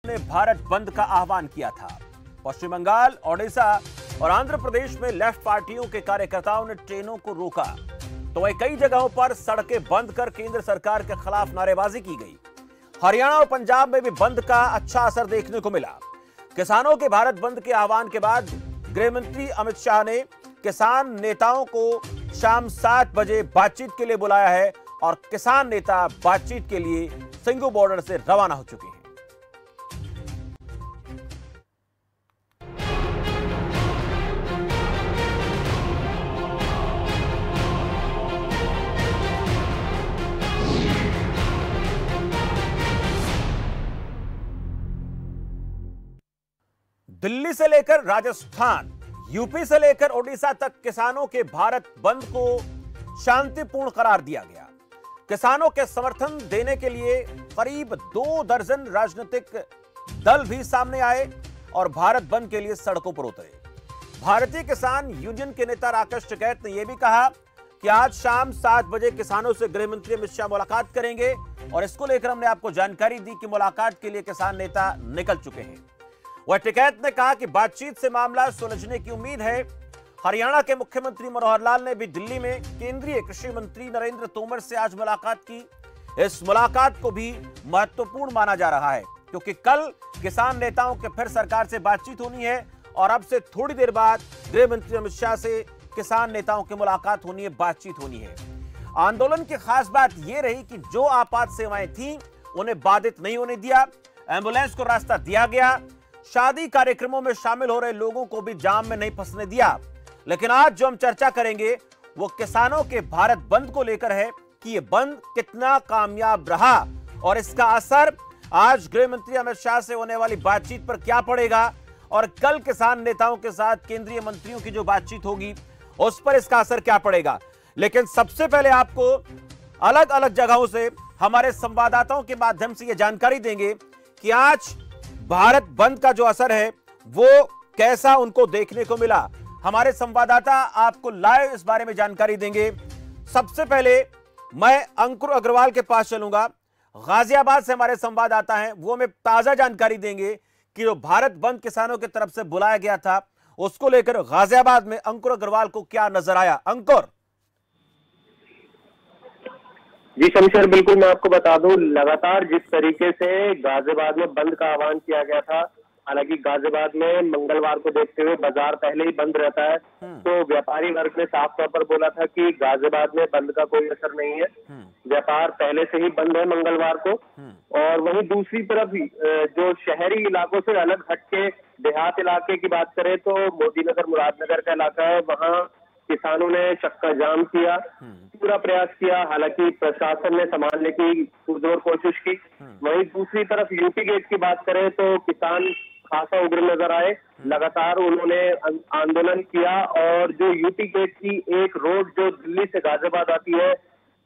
ने भारत बंद का आह्वान किया था। पश्चिम बंगाल, ओडिशा और आंध्र प्रदेश में लेफ्ट पार्टियों के कार्यकर्ताओं ने ट्रेनों को रोका, तो वहीं कई जगहों पर सड़कें बंद कर केंद्र सरकार के खिलाफ नारेबाजी की गई। हरियाणा और पंजाब में भी बंद का अच्छा असर देखने को मिला। किसानों के भारत बंद के आह्वान के बाद गृह मंत्री अमित शाह ने किसान नेताओं को शाम 7 बजे बातचीत के लिए बुलाया है और किसान नेता बातचीत के लिए सिंघू बॉर्डर से रवाना हो चुके हैं। दिल्ली से लेकर राजस्थान, यूपी से लेकर ओडिशा तक किसानों के भारत बंद को शांतिपूर्ण करार दिया गया। किसानों के समर्थन देने के लिए करीब 2 दर्जन राजनीतिक दल भी सामने आए और भारत बंद के लिए सड़कों पर उतरे। भारतीय किसान यूनियन के नेता राकेश टिकैत ने यह भी कहा कि आज शाम 7 बजे किसानों से गृह मंत्री अमित शाह मुलाकात करेंगे और इसको लेकर हमने आपको जानकारी दी कि मुलाकात के लिए किसान नेता निकल चुके हैं। वह टिकैत ने कहा कि बातचीत से मामला सुलझने की उम्मीद है। हरियाणा के मुख्यमंत्री मनोहर लाल ने भी दिल्ली में केंद्रीय कृषि मंत्री नरेंद्र तोमर से आज मुलाकात की। इस मुलाकात को भी महत्वपूर्ण माना जा रहा है क्योंकि कल किसान नेताओं के फिर सरकार से बातचीत होनी है और अब से थोड़ी देर बाद गृह मंत्री अमित शाह से किसान नेताओं की मुलाकात होनी है, बातचीत होनी है। आंदोलन की खास बात यह रही कि जो आपात सेवाएं थी उन्हें बाधित नहीं होने दिया, एम्बुलेंस को रास्ता दिया गया, शादी कार्यक्रमों में शामिल हो रहे लोगों को भी जाम में नहीं फंसने दिया। लेकिन आज जो हम चर्चा करेंगे वो किसानों के भारत बंद को लेकर है कि ये बंद कितना कामयाब रहा और इसका असर आज गृह मंत्री अमित शाह से होने वाली बातचीत पर क्या पड़ेगा और कल किसान नेताओं के साथ केंद्रीय मंत्रियों की जो बातचीत होगी उस पर इसका असर क्या पड़ेगा। लेकिन सबसे पहले आपको अलग अलग जगहों से हमारे संवाददाताओं के माध्यम से यह जानकारी देंगे कि आज भारत बंद का जो असर है वो कैसा उनको देखने को मिला। हमारे संवाददाता आपको लाइव इस बारे में जानकारी देंगे। सबसे पहले मैं अंकुर अग्रवाल के पास चलूंगा, गाजियाबाद से हमारे संवाददाता हैं, वो हमें ताजा जानकारी देंगे कि जो भारत बंद किसानों की तरफ से बुलाया गया था उसको लेकर गाजियाबाद में अंकुर अग्रवाल को क्या नजर आया। अंकुर। जी शमशेर, बिल्कुल मैं आपको बता दूं, लगातार जिस तरीके से गाजियाबाद में बंद का आह्वान किया गया था, हालांकि गाजियाबाद में मंगलवार को देखते हुए बाजार पहले ही बंद रहता है, तो व्यापारी वर्ग ने साफ तौर पर बोला था कि गाजियाबाद में बंद का कोई असर नहीं है, व्यापार पहले से ही बंद है मंगलवार को। और वहीं दूसरी तरफ जो शहरी इलाकों से अलग हटके देहात इलाके की बात करें तो मोदीनगर मुरादनगर का इलाका है, वहाँ किसानों ने चक्का जाम किया, पूरा प्रयास किया, हालांकि प्रशासन ने संभालने की पुरजोर कोशिश की। वहीं दूसरी तरफ यूपी गेट की बात करें तो किसान खासा उग्र नजर आए, लगातार उन्होंने आंदोलन किया और जो यूपी गेट की एक रोड जो दिल्ली से गाजियाबाद आती है,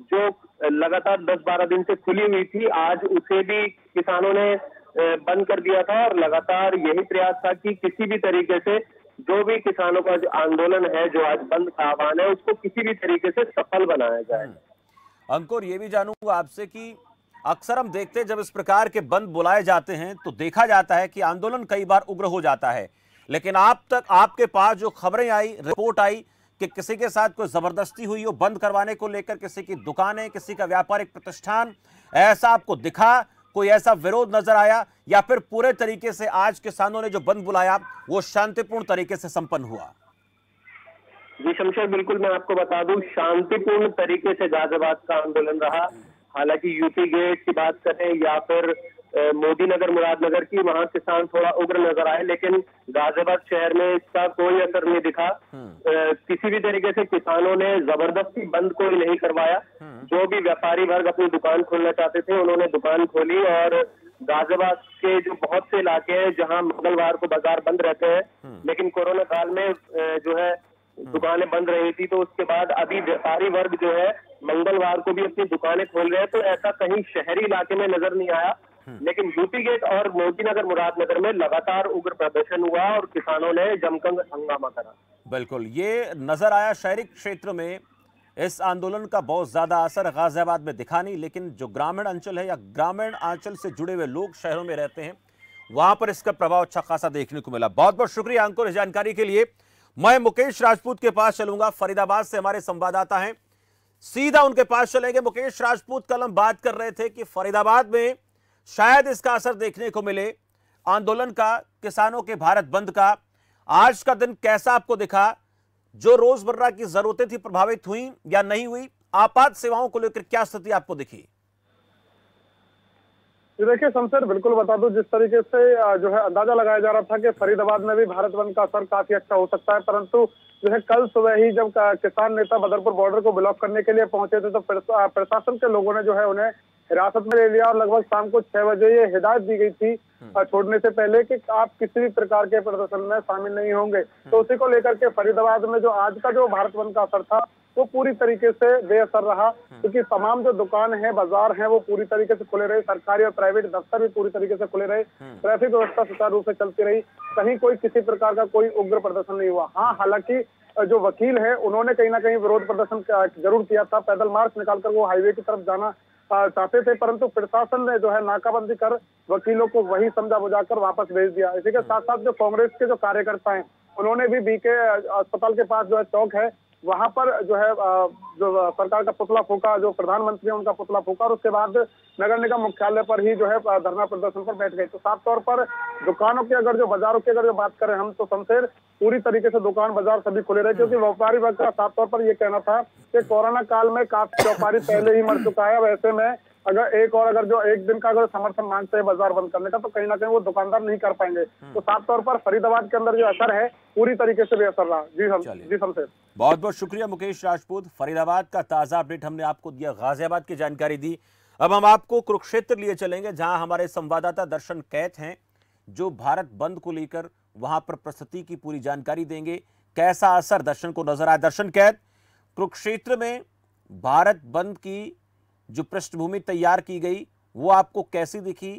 जो लगातार 10-12 दिन से खुली हुई थी, आज उसे भी किसानों ने बंद कर दिया था और लगातार यही प्रयास था कि किसी भी तरीके से जो भी किसानों का जो आंदोलन है, जो आज बंद का आह्वान है, उसको किसी भी तरीके से सफल बनाया जाए। अंकुर, ये भी जानूंगा आपसे कि अक्सर हम देखते हैं जब इस प्रकार के बंद बुलाए जाते हैं तो देखा जाता है कि आंदोलन कई बार उग्र हो जाता है, लेकिन आप तक आपके पास जो खबरें आई, रिपोर्ट आई कि किसी के साथ कोई जबरदस्ती हुई हो बंद करवाने को लेकर, किसी की दुकानें, किसी का व्यापारिक प्रतिष्ठान, ऐसा आपको दिखा, कोई ऐसा विरोध नजर आया या फिर पूरे तरीके से आज किसानों ने जो बंद बुलाया वो शांतिपूर्ण तरीके से संपन्न हुआ? जी शमशेर, बिल्कुल मैं आपको बता दूं, शांतिपूर्ण तरीके से गाजियाबाद का आंदोलन रहा। हालांकि यूपी गेट की बात करें या फिर मोदीनगर मुरादनगर की, वहां किसान थोड़ा उग्र नजर आए, लेकिन गाजियाबाद शहर में इसका कोई असर नहीं दिखा। किसी भी तरीके से किसानों ने जबरदस्ती बंद कोई नहीं करवाया। जो भी व्यापारी वर्ग अपनी दुकान खोलना चाहते थे उन्होंने दुकान खोली और गाजियाबाद के जो बहुत से इलाके हैं जहां मंगलवार को बाजार बंद रहते हैं, लेकिन कोरोना काल में जो है दुकानें बंद रही थी, तो उसके बाद अभी व्यापारी वर्ग जो है मंगलवार को भी अपनी दुकानें खोल रहे हैं, तो ऐसा कहीं शहरी इलाके में नजर नहीं आया। लेकिन यूपी गेट और मोदीनगर मुरादनगर में लगातार उग्र प्रदर्शन हुआ और किसानों ने जमकर हंगामा करा। बिल्कुल, ये नजर आया शहरी क्षेत्र में इस आंदोलन का बहुत ज्यादा असर गाजियाबाद में दिखा नहीं, लेकिन जो ग्रामीण अंचल है या ग्रामीण अंचल से जुड़े हुए लोग शहरों में रहते हैं वहां पर इसका प्रभाव अच्छा खासा देखने को मिला। बहुत बहुत शुक्रिया अंकुर इस जानकारी के लिए। मैं मुकेश राजपूत के पास चलूंगा, फरीदाबाद से हमारे संवाददाता हैं, सीधा उनके पास चलेंगे। मुकेश राजपूत, कल हम बात कर रहे थे कि फरीदाबाद में शायद इसका असर देखने को मिले आंदोलन का, किसानों के भारत बंद का। आज का दिन कैसा आपको दिखा? जो रोजमर्रा की जरूरतें थी प्रभावित हुई या नहीं हुई? आपात सेवाओं को लेकर क्या स्थिति आपको दिखी? देखिए शमशेर, बिल्कुल बता दूं, जिस तरीके से जो है अंदाजा लगाया जा रहा था कि फरीदाबाद में भी भारत बंद का असर काफी अच्छा हो सकता है, परंतु जो है कल सुबह ही जब किसान नेता बदरपुर बॉर्डर को ब्लॉक करने के लिए पहुंचे थे तो प्रशासन के लोगों ने जो है उन्हें हिरासत में ले लिया और लगभग शाम को 6 बजे ये हिदायत दी गई थी छोड़ने से पहले कि आप किसी भी प्रकार के प्रदर्शन में शामिल नहीं होंगे। तो उसी को लेकर के फरीदाबाद में जो आज का जो भारत बंद का असर था वो पूरी तरीके से बेअसर रहा, क्योंकि तमाम जो दुकान है, बाजार हैं, वो पूरी तरीके से खुले रहे। सरकारी और प्राइवेट दफ्तर भी पूरी तरीके से खुले रहे। ट्रैफिक व्यवस्था सुचारू रूप से चलती रही। कहीं कोई किसी प्रकार का कोई उग्र प्रदर्शन नहीं हुआ। हाँ, हालांकि जो वकील है उन्होंने कहीं ना कहीं विरोध प्रदर्शन जरूर किया था। पैदल मार्च निकालकर वो हाईवे की तरफ जाना चाहते थे, परंतु प्रशासन ने जो है नाकाबंदी कर वकीलों को वही समझा बुझाकर वापस भेज दिया। इसी के साथ साथ जो कांग्रेस के जो कार्यकर्ता हैं उन्होंने भी बीके अस्पताल के पास जो है चौक है वहां पर जो है जो सरकार का पुतला फूका, जो प्रधानमंत्री है उनका पुतला फूका और उसके बाद नगर निगम मुख्यालय पर ही जो है धरना प्रदर्शन पर बैठ गए। तो साफ तौर पर दुकानों की अगर जो बाजारों की अगर जो बात करें हम, तो शमशेर पूरी तरीके से दुकान बाजार सभी खुले रहे, क्योंकि व्यापारी वर्ग का साफ तौर पर ये कहना था कि कोरोना काल में काफी व्यापारी पहले ही मर चुका है। वैसे में अगर जो एक दिन का अगर समर्थन मांगते हैं बाजार बंद करने का, तो कहीं ना कहीं वो दुकानदार नहीं कर पाएंगे। तो साफ तौर पर फरीदाबाद के अंदर जो असर है पूरी तरीके से बेअसर रहा। जी शमशेर, बहुत बहुत शुक्रिया मुकेश राजपूत। फरीदाबाद का ताजा अपडेट हमने आपको दिया, गाजियाबाद की जानकारी दी। अब हम आपको कुरुक्षेत्र लिए चलेंगे, जहां हमारे संवाददाता दर्शन कैथ हैं, जो भारत बंद को लेकर वहां पर प्रस्तुति की पूरी जानकारी देंगे। कैसा असर दर्शन को नजर आया? दर्शन कैथ, कुरुक्षेत्र में भारत बंद की जो पृष्ठभूमि तैयार की गई वो आपको कैसी दिखी?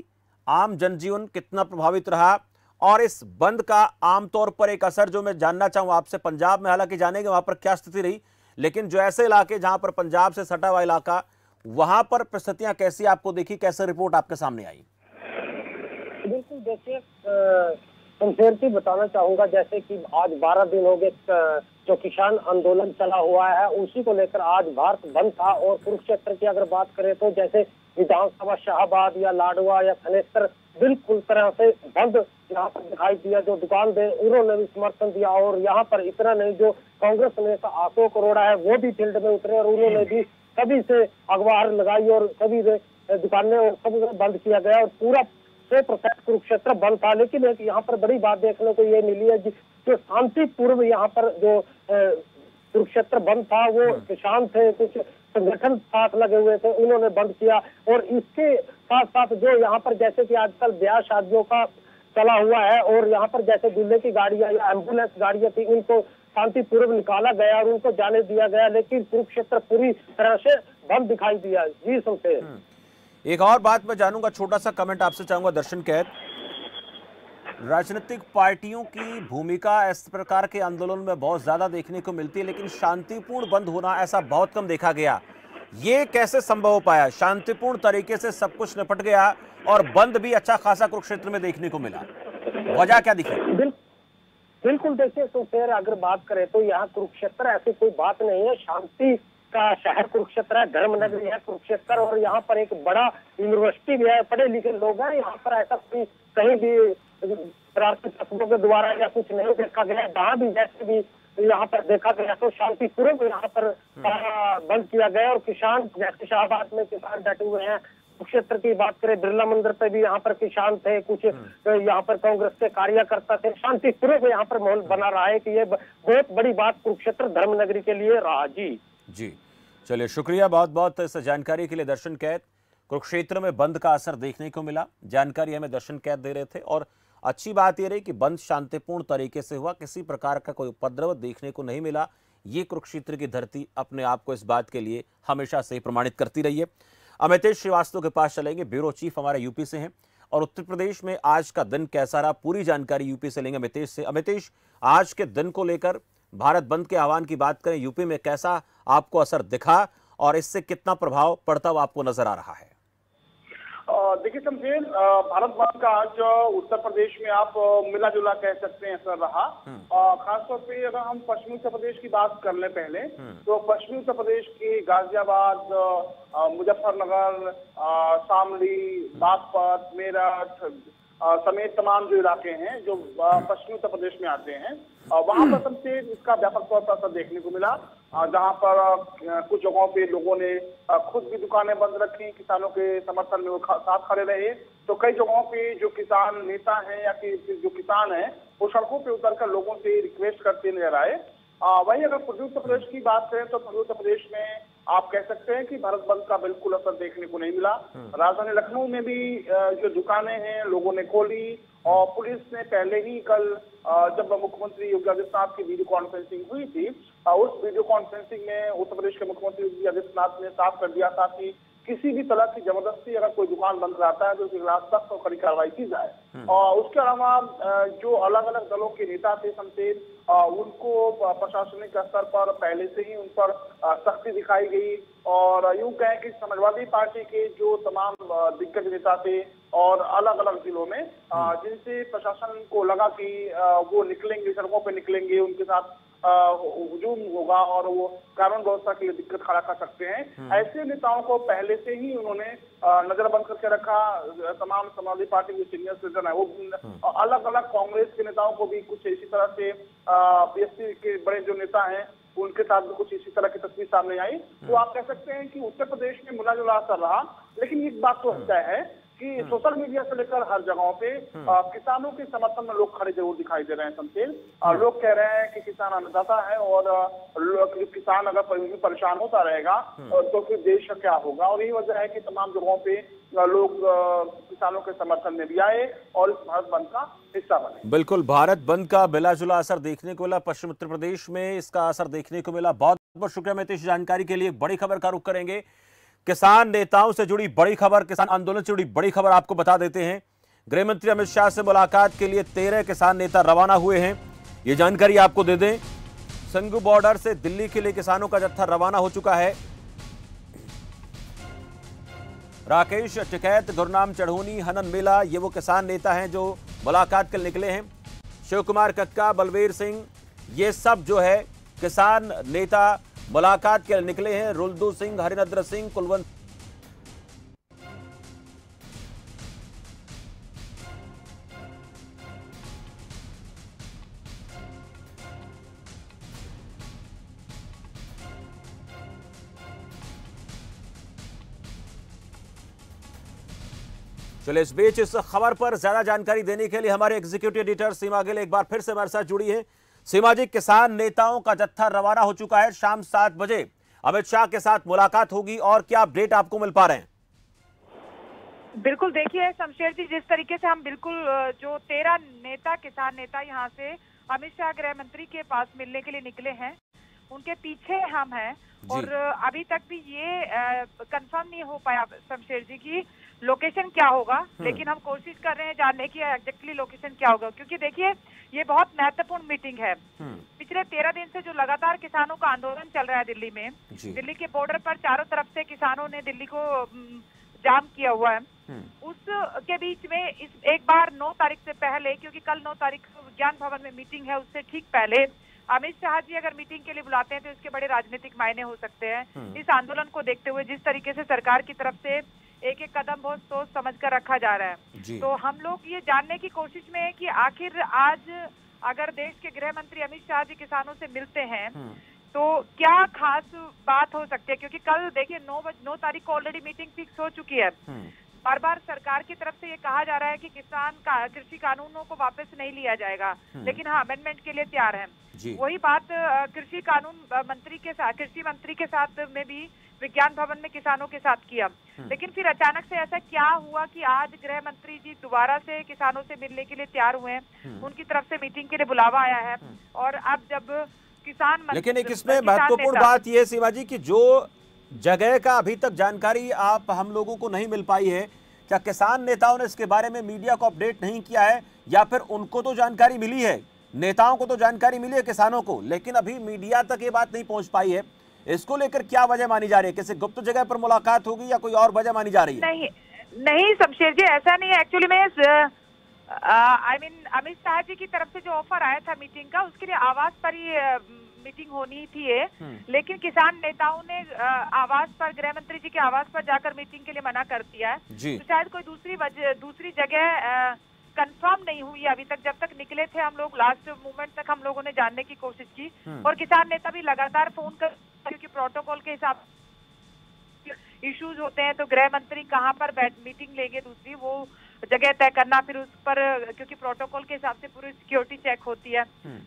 आम जनजीवन कितना प्रभावित रहा? और इस बंद का आमतौर पर एक असर जो मैं जानना चाहूँ आपसे, पंजाब में हालांकि जानेंगे वहां पर क्या स्थिति रही, लेकिन जो ऐसे इलाके जहां पर पंजाब से सटा हुआ इलाका, वहां पर परिस्थितियां कैसी आपको दिखी? कैसे रिपोर्ट आपके सामने आई? बिल्कुल, देखिए शमशेर जी, बताना चाहूंगा जैसे कि आज 12 दिन हो गए जो किसान आंदोलन चला हुआ है, उसी को लेकर आज भारत बंद था। और कुरुक्षेत्र की अगर बात करें तो जैसे विधानसभा शाहबाद या लाडवा या खनेसर बिल्कुल तरह से बंद यहाँ पर दिखाई दिया। जो दुकानदार उन्होंने भी समर्थन दिया और यहाँ पर इतना नहीं, जो कांग्रेस नेता अशोक अरोड़ा है वो भी फील्ड में उतरे और उन्होंने भी सभी से अखबार लगाई और सभी दुकानें और सब बंद किया गया और पूरा 100% कुरुक्षेत्र बंद था। लेकिन एक यहाँ पर बड़ी बात देखने को ये मिली है, जो शांतिपूर्व यहाँ पर जो कुरुक्षेत्र बंद था वो किसान थे, कुछ संगठन साथ लगे हुए थे, उन्होंने बंद किया। और इसके साथ साथ जो यहाँ पर जैसे कि आजकल ब्याह शादियों का चला हुआ है और यहाँ पर जैसे दूल्हे की गाड़ियां या एम्बुलेंस गाड़ियां थी उनको शांतिपूर्व निकाला गया और उनको जाने दिया गया, लेकिन कुरुक्षेत्र पूरी तरह से बंद दिखाई दिया। जी शमशेर, एक और बात मैं जानूंगा, छोटा सा कमेंट आपसे चाहूंगा दर्शन कैद। राजनीतिक पार्टियों की भूमिका इस प्रकार के आंदोलन में बहुत ज्यादा देखने को मिलती है, लेकिन शांतिपूर्ण बंद होना ऐसा बहुत कम देखा गया। ये कैसे संभव हो पाया? शांतिपूर्ण तरीके से सब कुछ निपट गया और बंद भी अच्छा खासा कुरुक्षेत्र में देखने को मिला, वजह क्या दिखी? बिल्कुल, देखिए तो फिर अगर बात करें तो यहाँ कुरुक्षेत्र ऐसी कोई बात नहीं है। शांति का शहर कुरुक्षेत्र है, धर्म नगरी है कुरुक्षेत्र और यहाँ पर एक बड़ा यूनिवर्सिटी भी है, पढ़े लिखे लोग हैं। यहाँ पर ऐसा कोई कहीं भी शरारती तत्वों के द्वारा या कुछ नहीं देखा गया। जहाँ भी जैसे भी यहाँ पर देखा गया तो शांतिपूर्वक यहाँ पर बंद किया गया। और किसान जैसे शाहबाद में किसान डटे हुए हैं। कुरुक्षेत्र की बात करें, बिरला मंदिर पे भी यहाँ पर किसान थे, कुछ यहाँ पर कांग्रेस के कार्यकर्ता थे। शांतिपूर्वक यहाँ पर माहौल बना रहा है कि ये बहुत बड़ी बात कुरुक्षेत्र धर्म नगरी के लिए रहा। जी चलिए, शुक्रिया बहुत बहुत इस जानकारी के लिए दर्शन कैद। कुरुक्षेत्र में बंद का असर देखने को मिला, जानकारी हमें दर्शन कैद दे रहे थे। और अच्छी बात यह रही कि बंद शांतिपूर्ण तरीके से हुआ, किसी प्रकार का कोई उपद्रव देखने को नहीं मिला। ये कुरुक्षेत्र की धरती अपने आप को इस बात के लिए हमेशा से प्रमाणित करती रही है। अमितेश श्रीवास्तव के पास चलेंगे, ब्यूरो चीफ हमारे यूपी से हैं और उत्तर प्रदेश में आज का दिन कैसा रहा, पूरी जानकारी यूपी से लेंगे अमितेश से। अमितेश, आज के दिन को लेकर भारत बंद के आह्वान की बात करें, यूपी में कैसा आपको असर दिखा और इससे कितना प्रभाव पड़ता हुआ आपको नजर आ रहा है? देखिए शमशेर, भारत बंद का आज उत्तर प्रदेश में आप मिला जुला कह सकते हैं असर रहा। खासतौर पे अगर हम पश्चिमी उत्तर प्रदेश की बात कर लें पहले, तो पश्चिमी उत्तर प्रदेश के गाजियाबाद, मुजफ्फरनगर, शामली, बागपत, मेरठ समेत तमाम जो इलाके हैं जो पश्चिमी उत्तर प्रदेश में आते हैं, वहां पर सबसे इसका व्यापक तौर पर असर देखने को मिला। जहां पर कुछ जगहों पे लोगों ने खुद भी दुकानें बंद रखी, किसानों के समर्थन में वो साथ खड़े रहे। तो कई जगहों पे जो किसान नेता हैं या जो किसान हैं वो सड़कों पे उतरकर लोगों से रिक्वेस्ट करते नजर आए। वहीं अगर पूर्वी उत्तर प्रदेश की बात करें तो पूर्वी उत्तर प्रदेश में आप कह सकते हैं कि भारत बंद का बिल्कुल असर देखने को नहीं मिला। राजधानी लखनऊ में भी जो दुकानें हैं लोगों ने खोली, और पुलिस ने पहले ही कल जब मुख्यमंत्री योगी आदित्यनाथ की वीडियो कॉन्फ्रेंसिंग हुई थी, उस वीडियो कॉन्फ्रेंसिंग में उत्तर प्रदेश के मुख्यमंत्री योगी आदित्यनाथ ने साफ कर दिया था कि किसी भी तरह की जबरदस्ती अगर कोई दुकान बंद कराता है तो उसके खिलाफ सख्त और कड़ी कार्रवाई की जाए। और उसके अलावा जो अलग अलग दलों के नेता थे शमशेर, उनको प्रशासनिक स्तर पर पहले से ही उन पर सख्ती दिखाई गई। और यूं कहें कि समाजवादी पार्टी के जो तमाम दिग्गज नेता थे और अलग अलग जिलों में जिनसे प्रशासन को लगा कि वो निकलेंगे, सड़कों पे निकलेंगे, उनके साथ हुजूम होगा और वो कानून व्यवस्था के लिए दिक्कत खड़ा कर सकते हैं, ऐसे नेताओं को पहले से ही उन्होंने नजरबंद करके रखा। तमाम समाजवादी पार्टी के सीनियर सिटीजन है वो अलग अलग कांग्रेस के नेताओं को भी कुछ इसी तरह से, बीएसपी के बड़े जो नेता हैं उनके साथ भी कुछ इसी तरह की तस्वीर सामने आई। तो आप कह सकते हैं कि उत्तर प्रदेश में मिला जुला असर रहा। लेकिन एक बात तो तय है कि सोशल मीडिया से लेकर हर जगहों पे किसानों के समर्थन में लोग खड़े जरूर दिखाई दे रहे हैं शमशेर। लोग कह रहे हैं कि किसान अन्नदाता है और किसान अगर परेशान होता रहेगा तो फिर देश का क्या होगा। और यही वजह है कि तमाम जगहों पे लोग किसानों के समर्थन में भी आए और इस भारत बंद का हिस्सा बने। बिल्कुल, भारत बंद का मिला जुला असर देखने को मिला। पश्चिम उत्तर प्रदेश में इसका असर देखने को मिला। बहुत बहुत शुक्रिया मितेश, जानकारी के लिए। बड़ी खबर का रुख करेंगे। किसान नेताओं से जुड़ी बड़ी खबर, किसान आंदोलन से जुड़ी बड़ी खबर आपको बता देते हैं। गृह मंत्री अमित शाह से मुलाकात के लिए 13 किसान नेता रवाना हुए हैं, ये जानकारी आपको दे दें। संगू बॉर्डर से दिल्ली के लिए किसानों का जत्था रवाना हो चुका है। राकेश टिकैत, गुरनाम चढ़ोनी, हनन मेला, ये वो किसान नेता हैं जो मुलाकात के लिए निकले हैं। शिव कुमार कक्का, बलबीर सिंह, ये सब जो है किसान नेता मुलाकात के लिए निकले हैं। रुलदू सिंह, हरिनद्र सिंह, कुलवंत चलिए, इस बीच इस खबर पर ज्यादा जानकारी देने के लिए हमारे एग्जीक्यूटिव एडिटर सीमा गिल एक बार फिर से हमारे साथ जुड़ी है। सीमा जी, किसान नेताओं का जत्था रवाना हो चुका है। शाम 7 बजे अमित शाह के साथ मुलाकात होगी, और क्या अपडेट आपको मिल पा रहे हैं? बिल्कुल, देखिए शमशेर जी, जिस तरीके से हम बिल्कुल जो 13 नेता, किसान नेता यहाँ से अमित शाह गृह मंत्री के पास मिलने के लिए निकले हैं, उनके पीछे हम हैं। और अभी तक भी ये कंफर्म नहीं हो पाया शमशेर जी की लोकेशन क्या होगा, लेकिन हम कोशिश कर रहे हैं जानने की एग्जैक्टली लोकेशन क्या होगा, क्योंकि देखिए ये बहुत महत्वपूर्ण मीटिंग है। पिछले 13 दिन से जो लगातार किसानों का आंदोलन चल रहा है दिल्ली में, दिल्ली के बॉर्डर पर चारों तरफ से किसानों ने दिल्ली को जाम किया हुआ है। उसके बीच में इस एक बार 9 तारीख से पहले, क्योंकि कल 9 तारीख को विज्ञान भवन में मीटिंग है, उससे ठीक पहले अमित शाह जी अगर मीटिंग के लिए बुलाते हैं तो इसके बड़े राजनीतिक मायने हो सकते हैं। इस आंदोलन को देखते हुए जिस तरीके से सरकार की तरफ से एक एक कदम बहुत सोच समझ कर रखा जा रहा है, तो हम लोग ये जानने की कोशिश में है कि आखिर आज अगर देश के गृह मंत्री अमित शाह जी किसानों से मिलते हैं तो क्या खास बात हो सकती है, क्योंकि कल देखिए 9 तारीख को ऑलरेडी मीटिंग फिक्स हो चुकी है। बार बार सरकार की तरफ से ये कहा जा रहा है कि कृषि कानूनों को वापस नहीं लिया जाएगा, लेकिन हाँ अमेंडमेंट के लिए तैयार है। वही बात कृषि कानून मंत्री के साथ, कृषि मंत्री के साथ में भी विज्ञान भवन में किसानों के साथ किया, लेकिन फिर अचानक से ऐसा क्या हुआ कि आज गृह मंत्री जी दोबारा से किसानों से मिलने के लिए तैयार हुए हैं, उनकी तरफ से मीटिंग के लिए बुलावा आया है। और अब जब किसान, लेकिन एक इसमें महत्वपूर्ण बात यह शिवा जी कि जो जगह का अभी तक जानकारी आप हम लोगों को नहीं मिल पाई है, क्या किसान नेताओं ने इसके बारे में मीडिया को अपडेट नहीं किया है, या फिर उनको तो जानकारी मिली है, नेताओं को तो जानकारी मिली है किसानों को, लेकिन अभी मीडिया तक ये बात नहीं पहुंच पाई है? इसको लेकर क्या वजह मानी जा रही है? किसी गुप्त जगह पर मुलाकात होगी या कोई और वजह मानी जा रही है? नहीं शमशेर जी, ऐसा नहीं है। एक्चुअली मैं अमित शाह जी की तरफ से जो ऑफर आया था मीटिंग का, उसके लिए आवास पर ही मीटिंग होनी थी ये, लेकिन किसान नेताओं ने आवास पर, गृह मंत्री जी के आवास पर जाकर मीटिंग के लिए मना कर दिया है। तो शायद कोई दूसरी जगह कंफर्म नहीं हुई अभी तक। जब तक निकले थे हम लोग, लास्ट मोमेंट तक हम लोगों ने जानने की कोशिश की, और किसान नेता भी लगातार फोन कर, क्योंकि प्रोटोकॉल के हिसाब इश्यूज होते हैं तो गृह मंत्री कहाँ पर मीटिंग लेंगे, दूसरी वो जगह तय करना, फिर उस पर क्योंकि प्रोटोकॉल के हिसाब से पूरी सिक्योरिटी चेक होती है,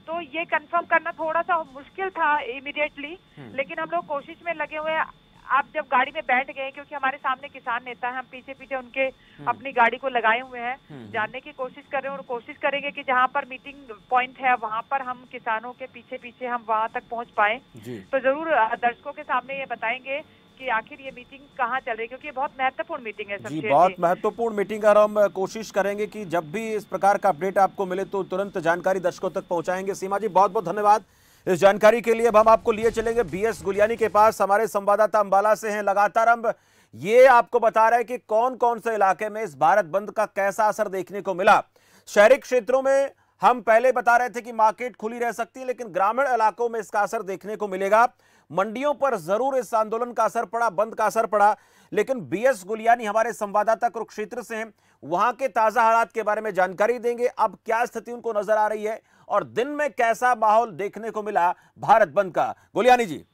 तो ये कंफर्म करना थोड़ा सा मुश्किल था इमीडिएटली। लेकिन हम लोग कोशिश में लगे हुए हैं। आप जब गाड़ी में बैठ गए, क्योंकि हमारे सामने किसान नेता है, हम पीछे पीछे उनके अपनी गाड़ी को लगाए हुए हैं, जानने की कोशिश कर रहे हैं, और कोशिश करेंगे कि जहाँ पर मीटिंग पॉइंट है वहाँ पर हम किसानों के पीछे पीछे हम वहाँ तक पहुँच पाए। तो जरूर दर्शकों के सामने ये बताएंगे कि आखिर ये मीटिंग कहाँ चल रही है, क्योंकि ये बहुत महत्वपूर्ण मीटिंग है। जी, बहुत महत्वपूर्ण मीटिंग है, और हम कोशिश करेंगे कि जब भी इस प्रकार का अपडेट आपको मिले तो तुरंत जानकारी दर्शकों तक पहुंचाएंगे। सीमा जी, बहुत बहुत धन्यवाद इस जानकारी के लिए। अब हम आपको लिए चलेंगे बीएस गुलियानी के पास, हमारे संवाददाता अंबाला से हैं। लगातार हम ये आपको बता रहे हैं कि कौन कौन से इलाके में इस भारत बंद का कैसा असर देखने को मिला। शहरी क्षेत्रों में हम पहले बता रहे थे कि मार्केट खुली रह सकती है, लेकिन ग्रामीण इलाकों में इसका असर देखने को मिलेगा। मंडियों पर जरूर इस आंदोलन का असर पड़ा, बंद का असर पड़ा, लेकिन बीएस गुलियानी हमारे संवाददाता कुरुक्षेत्र से हैं, वहां के ताजा हालात के बारे में जानकारी देंगे। अब क्या स्थिति उनको नजर आ रही है और दिन में कैसा माहौल देखने को मिला भारत बंद का। गुलियानी जी।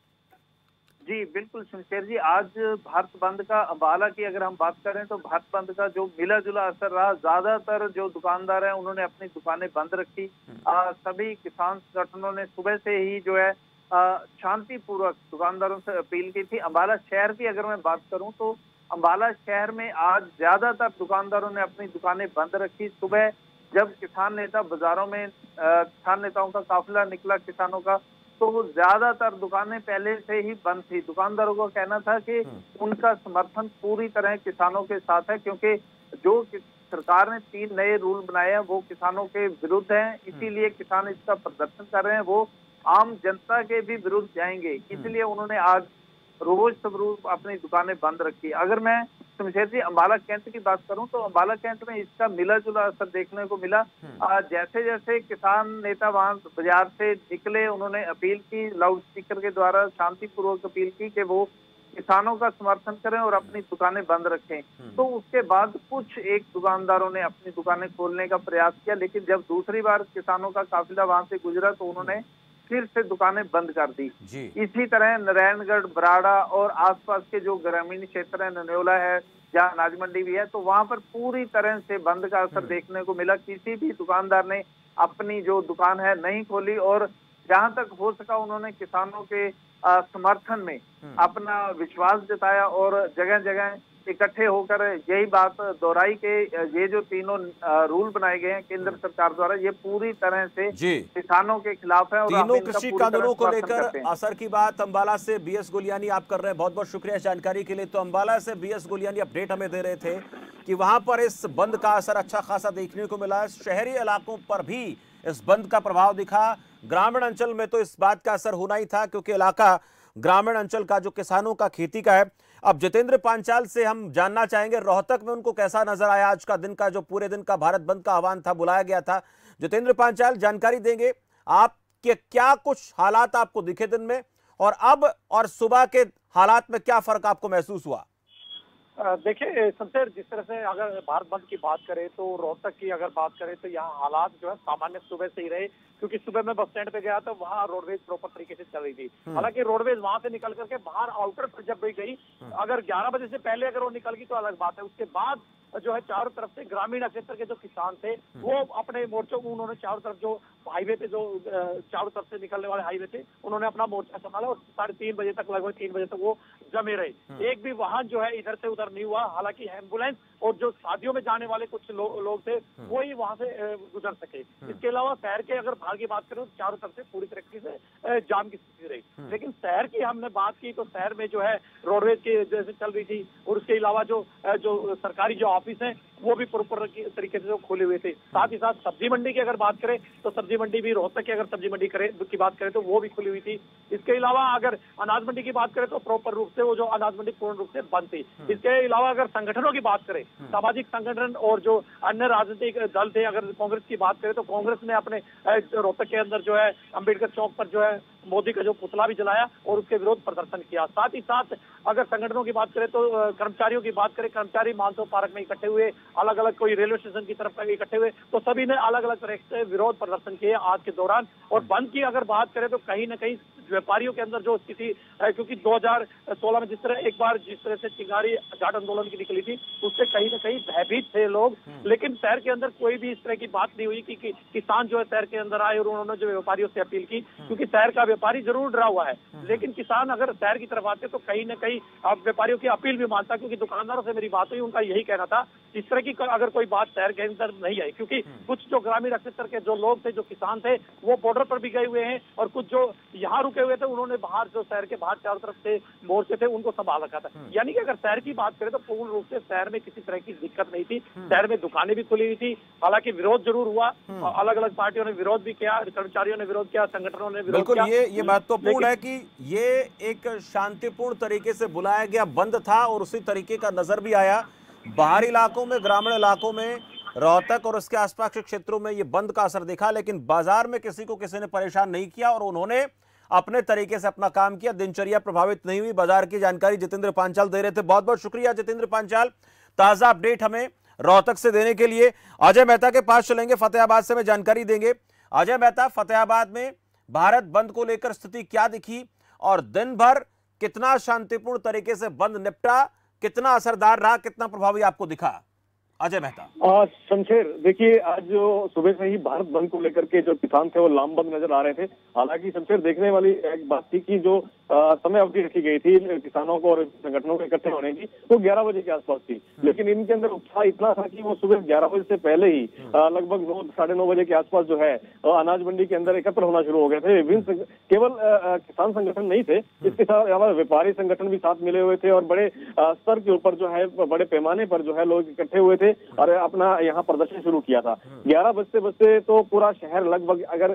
जी बिल्कुल शमशेर जी, आज भारत बंद का अंबाला की अगर हम बात करें तो भारत बंद का जो मिला जुला असर रहा, ज्यादातर जो दुकानदार हैं उन्होंने अपनी दुकानें बंद रखी। सभी किसान संगठनों ने सुबह से ही जो है शांतिपूर्वक दुकानदारों से अपील की थी। अंबाला शहर की अगर मैं बात करूं तो अंबाला शहर में आज ज्यादातर दुकानदारों ने अपनी दुकानें बंद रखी। सुबह जब किसान नेता बाजारों में किसान नेताओं का काफिला निकला किसानों का, तो वो ज्यादातर दुकानें पहले से ही बंद थी। दुकानदारों का कहना था कि उनका समर्थन पूरी तरह किसानों के साथ है, क्योंकि जो सरकार ने 3 नए रूल बनाए हैं वो किसानों के विरुद्ध हैं, इसीलिए किसान इसका प्रदर्शन कर रहे हैं। वो आम जनता के भी विरुद्ध जाएंगे, इसलिए उन्होंने आज रोज स्वरूप अपनी दुकानें बंद रखी। अगर मैं शमशेर जी अंबाला कैंट की बात करूं तो अंबाला कैंट में इसका मिला जुला असर देखने को मिला। जैसे जैसे किसान नेता वहां बाजार से निकले, उन्होंने अपील की, लाउड स्पीकर के द्वारा शांतिपूर्वक अपील की कि वो किसानों का समर्थन करें और अपनी दुकानें बंद रखें। तो उसके बाद कुछ एक दुकानदारों ने अपनी दुकानें खोलने का प्रयास किया, लेकिन जब दूसरी बार किसानों का काफिला वहां से गुजरा तो उन्होंने फिर से दुकानें बंद कर दी। इसी तरह नारायणगढ़, बराड़ा और आसपास के जो ग्रामीण क्षेत्र है, नन्योला है, जहाँ अनाज मंडी भी है, तो वहां पर पूरी तरह से बंद का असर देखने को मिला। किसी भी दुकानदार ने अपनी जो दुकान है नहीं खोली, और जहां तक हो सका उन्होंने किसानों के समर्थन में अपना विश्वास जताया और जगह जगह इकट्ठे होकर यही बात दोहराई कि ये जो तीनों रूल बनाए गए हैं केंद्र सरकार द्वारा, ये पूरी तरह से किसानों के खिलाफ है। और तीनों कृषि कानूनों को लेकर असर की बात अंबाला से बीएस गुलियानी आप कर रहे हैं। बहुत बहुत शुक्रिया इस जानकारी के लिए। तो अंबाला से बीएस गुलियानी अपडेट हमें दे रहे थे कि वहां पर इस बंद का असर अच्छा खासा देखने को मिला। शहरी इलाकों पर भी इस बंद का प्रभाव दिखा। ग्रामीण अंचल में तो इस बात का असर होना ही था, क्योंकि इलाका ग्रामीण अंचल का जो किसानों का खेती का है। अब जितेंद्र पांचाल से हम जानना चाहेंगे रोहतक में उनको कैसा नजर आया आज का दिन का, जो पूरे दिन का भारत बंद का आह्वान था, बुलाया गया था। जितेंद्र पांचाल जानकारी देंगे आप कि क्या कुछ हालात आपको दिखे दिन में, और अब और सुबह के हालात में क्या फर्क आपको महसूस हुआ। देखिए शमशेर, जिस तरह से अगर भारत बंद की बात करें तो रोहतक की अगर बात करें तो यहाँ हालात जो है सामान्य सुबह से ही रहे, क्योंकि सुबह मैं बस स्टैंड पे गया तो वहाँ रोडवेज प्रॉपर तरीके से चल रही थी। हालांकि रोडवेज वहां से निकल करके बाहर आउटर पर जब भी गई, अगर 11 बजे से पहले अगर वो निकल गई तो अलग बात है। उसके बाद जो है चारों तरफ से ग्रामीण क्षेत्र के जो किसान थे वो अपने मोर्चों को उन्होंने चारों तरफ जो हाईवे पे जो चारों तरफ से निकलने वाले हाईवे थे उन्होंने अपना मोर्चा संभाला, और 3:30 बजे तक, लगभग 3 बजे तक वो जमे रहे। एक भी वाहन जो है इधर से उधर नहीं हुआ। हालांकि एम्बुलेंस और जो शादियों में जाने वाले कुछ लोग थे वो ही वहां से गुजर सके। इसके अलावा शहर के अगर भाग की बात करें तो चारों तरफ से पूरी तरीके से जाम की स्थिति रही। लेकिन शहर की हमने बात की तो शहर में जो है रोडवेज की जैसे चल रही थी, और उसके अलावा जो सरकारी जो ऑफिस है वो भी प्रॉपर तरीके से खुले हुए थे। साथ ही साथ सब्जी मंडी की अगर बात करें तो सब्जी मंडी भी, रोहतक की अगर सब्जी मंडी की बात करें तो वो भी खुली हुई थी। इसके अलावा अगर अनाज मंडी की बात करें तो प्रॉपर रूप से वो जो अनाज मंडी पूर्ण रूप से बंद थी। इसके अलावा अगर संगठनों की बात करें, सामाजिक संगठन और जो अन्य राजनीतिक दल थे, अगर कांग्रेस की बात करें तो कांग्रेस ने अपने रोहतक के अंदर जो है अम्बेडकर चौक पर जो है मोदी का जो पुतला भी जलाया और उसके विरोध प्रदर्शन किया। साथ ही साथ अगर संगठनों की बात करें तो कर्मचारियों की बात करें, कर्मचारी मानसो पार्क में इकट्ठे हुए, अलग अलग कोई रेलवे स्टेशन की तरफ इकट्ठे हुए, तो सभी ने अलग अलग तरह से विरोध प्रदर्शन किए आज के दौरान। और बंद की अगर बात करें तो कहीं ना कहीं व्यापारियों के अंदर जो स्थिति, क्योंकि 2016 में जिस तरह से चिंगारी जाट आंदोलन की निकली थी, उससे कहीं ना कहीं भयभीत थे लोग। लेकिन शहर के अंदर कोई भी इस तरह की बात नहीं हुई कि किसान जो है शहर के अंदर आए और उन्होंने जो व्यापारियों से अपील की, क्योंकि शहर का व्यापारी जरूर डरा हुआ है, लेकिन किसान अगर शहर की तरफ आते तो कहीं ना कहीं व्यापारियों की अपील भी मानता। क्योंकि दुकानदारों से मेरी बात हुई, उनका यही कहना था इस तरह की अगर कोई बात शहर के अंदर नहीं आई, क्योंकि कुछ जो ग्रामीण स्तर के जो लोग थे, जो किसान थे, वो बॉर्डर पर भी गए हुए हैं, और कुछ जो यहाँ रुके हुए थे उन्होंने बाहर जो शहर के बाहर चारों तरफ से मोर्चे थे उनको संभाल रखा था। यानी कि अगर शहर की बात करें तो पूर्ण रूप से शहर में किसी तरह की दिक्कत नहीं थी। शहर में दुकानें भी खुली हुई थी, हालांकि विरोध जरूर हुआ, अलग अलग पार्टियों ने विरोध भी किया, कर्मचारियों ने विरोध किया, संगठनों ने विरोध किया। ये महत्वपूर्ण है कि ये एक शांतिपूर्ण तरीके से बुलाया गया बंद था और उसी तरीके का नजर भी आया बाहरी इलाकों में, ग्रामीण इलाकों में, रोहतक और उसके आसपास के क्षेत्रों में ये बंद का असर दिखा। लेकिन बाजार में किसी को किसी ने परेशान नहीं किया और उन्होंने अपने तरीके से अपना काम किया, दिनचर्या प्रभावित नहीं हुई। बाजार की जानकारी जितेंद्र पांचाल दे रहे थे। बहुत बहुत शुक्रिया जितेंद्र पांचाल, ताजा अपडेट हमें रोहतक से देने के लिए। अजय मेहता के पास चलेंगे, फतेहाबाद से हमें जानकारी देंगे। अजय मेहता, फतेहाबाद में भारत बंद को लेकर स्थिति क्या दिखी और दिन भर कितना शांतिपूर्ण तरीके से बंद निपटा, कितना असरदार रहा, कितना प्रभावी आपको दिखा? अजय मेहता। शमशेर, देखिए आज जो सुबह से ही भारत बंद को लेकर के जो किसान थे वो लामबंद नजर आ रहे थे। हालांकि शमशेर, देखने वाली एक बात थी कि जो समय अवधि रखी गई थी किसानों को और संगठनों को इकट्ठे होने की, वो 11 बजे के आसपास थी। लेकिन इनके अंदर उत्साह इतना था कि वो सुबह 11 बजे से पहले ही लगभग 9 साढ़े 9 बजे के आसपास जो है अनाज मंडी के अंदर एकत्र होना शुरू हो गए थे। विभिन्न केवल किसान संगठन नहीं थे, इसके साथ व्यापारी संगठन भी साथ मिले हुए थे और बड़े स्तर के ऊपर जो है, बड़े पैमाने पर जो है लोग इकट्ठे हुए थे और अपना यहाँ प्रदर्शन शुरू किया था। 11 बजते बजते तो पूरा शहर लगभग, अगर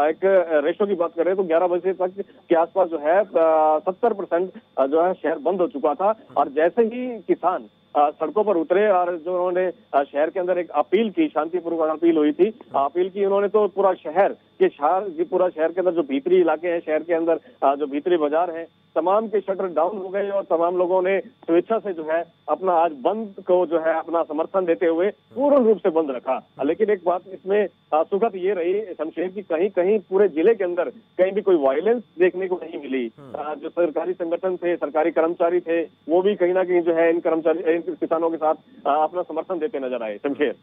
एक रेशो की बात करें तो 11 बजे तक के आसपास जो है 70% जो है शहर बंद हो चुका था। और जैसे ही किसान सड़कों पर उतरे और जो उन्होंने शहर के अंदर एक अपील की, शांतिपूर्वक अपील हुई थी, अपील की उन्होंने, तो पूरा शहर के अंदर जो भीतरी इलाके हैं, शहर के अंदर जो भीतरी बाजार है, तमाम के शटर डाउन हो गए और तमाम लोगों ने स्वेच्छा से जो है अपना आज बंद को जो है अपना समर्थन देते हुए पूर्ण रूप से बंद रखा। लेकिन एक बात इसमें सुखद ये रही शमशेर की कहीं कहीं पूरे जिले के अंदर कहीं भी कोई वायलेंस देखने को नहीं मिली। जो सरकारी संगठन थे, सरकारी कर्मचारी थे, वो भी कहीं ना कहीं जो है इन किसानों के साथ अपना समर्थन देते नजर आए। शमशेर,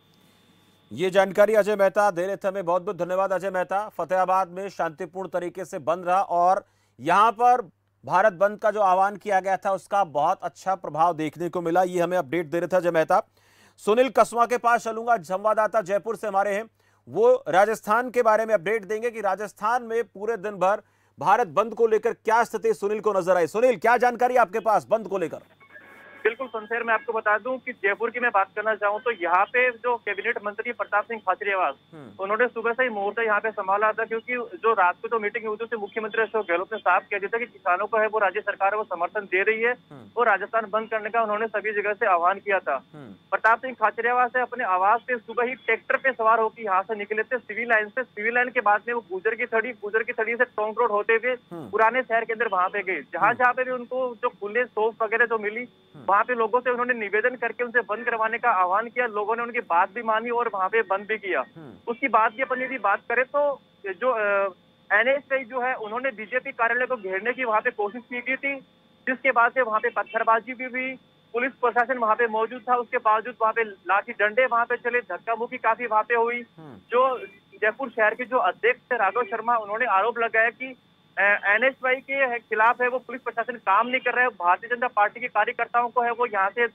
ये जानकारी अजय मेहता दे रहे थे हमें, बहुत बहुत धन्यवाद अजय मेहता। फतेहाबाद में शांतिपूर्ण तरीके से बंद रहा और यहाँ पर भारत बंद का जो आह्वान किया गया था उसका बहुत अच्छा प्रभाव देखने को मिला। ये हमें अपडेट दे रहे थे अजय मेहता। सुनील कसवा के पास चलूंगा, संवाददाता जयपुर से हमारे हैं, वो राजस्थान के बारे में अपडेट देंगे कि राजस्थान में पूरे दिन भर भारत बंद को लेकर क्या स्थिति सुनील को नजर आई। सुनील, क्या जानकारी आपके पास बंद को लेकर? बिल्कुल शमशेर, मैं आपको बता दूं कि जयपुर की मैं बात करना चाहूं तो यहाँ पे जो कैबिनेट मंत्री प्रताप सिंह खाचरियावास, उन्होंने सुबह से ही मोर्चा यहाँ पे संभाला था, क्योंकि जो रात को जो मीटिंग हुई थी मुख्यमंत्री अशोक गहलोत ने साफ कह दिया था कि किसानों को है वो राज्य सरकार वो समर्थन दे रही है और राजस्थान बंद करने का उन्होंने सभी जगह से आह्वान किया था। प्रताप सिंह खाचरियावास से अपने आवास से सुबह ही ट्रैक्टर पे सवार होकर यहाँ से निकले थे सिविल लाइन से। सिविल लाइन के बाद में वो गुजर की थड़ी से टोंक रोड होते हुए पुराने शहर के अंदर वहां पे गए, जहाँ पे भी उनको जो खुले शॉप वगैरह जो मिली, वहां पे लोगों से उन्होंने निवेदन करके उनसे बंद करवाने का आह्वान किया। लोगों ने उनकी बात भी मानी और वहां पे बंद भी किया। उसकी बात की अपन यदि बात करें तो जो NHI जो है उन्होंने बीजेपी कार्यालय को घेरने की वहां पे कोशिश की गई थी, जिसके बाद से वहां पे पत्थरबाजी भी हुई। पुलिस प्रशासन वहां पे मौजूद था, उसके बावजूद वहां पे लाठी डंडे वहां पे चले, धक्का मुक्की काफी वहां पे हुई। जो जयपुर शहर के जो अध्यक्ष राघव शर्मा, उन्होंने आरोप लगाया कि NHI के खिलाफ है वो पुलिस प्रशासन काम नहीं कर रहा है, भारतीय जनता पार्टी के कार्यकर्ताओं को है वो यहाँ से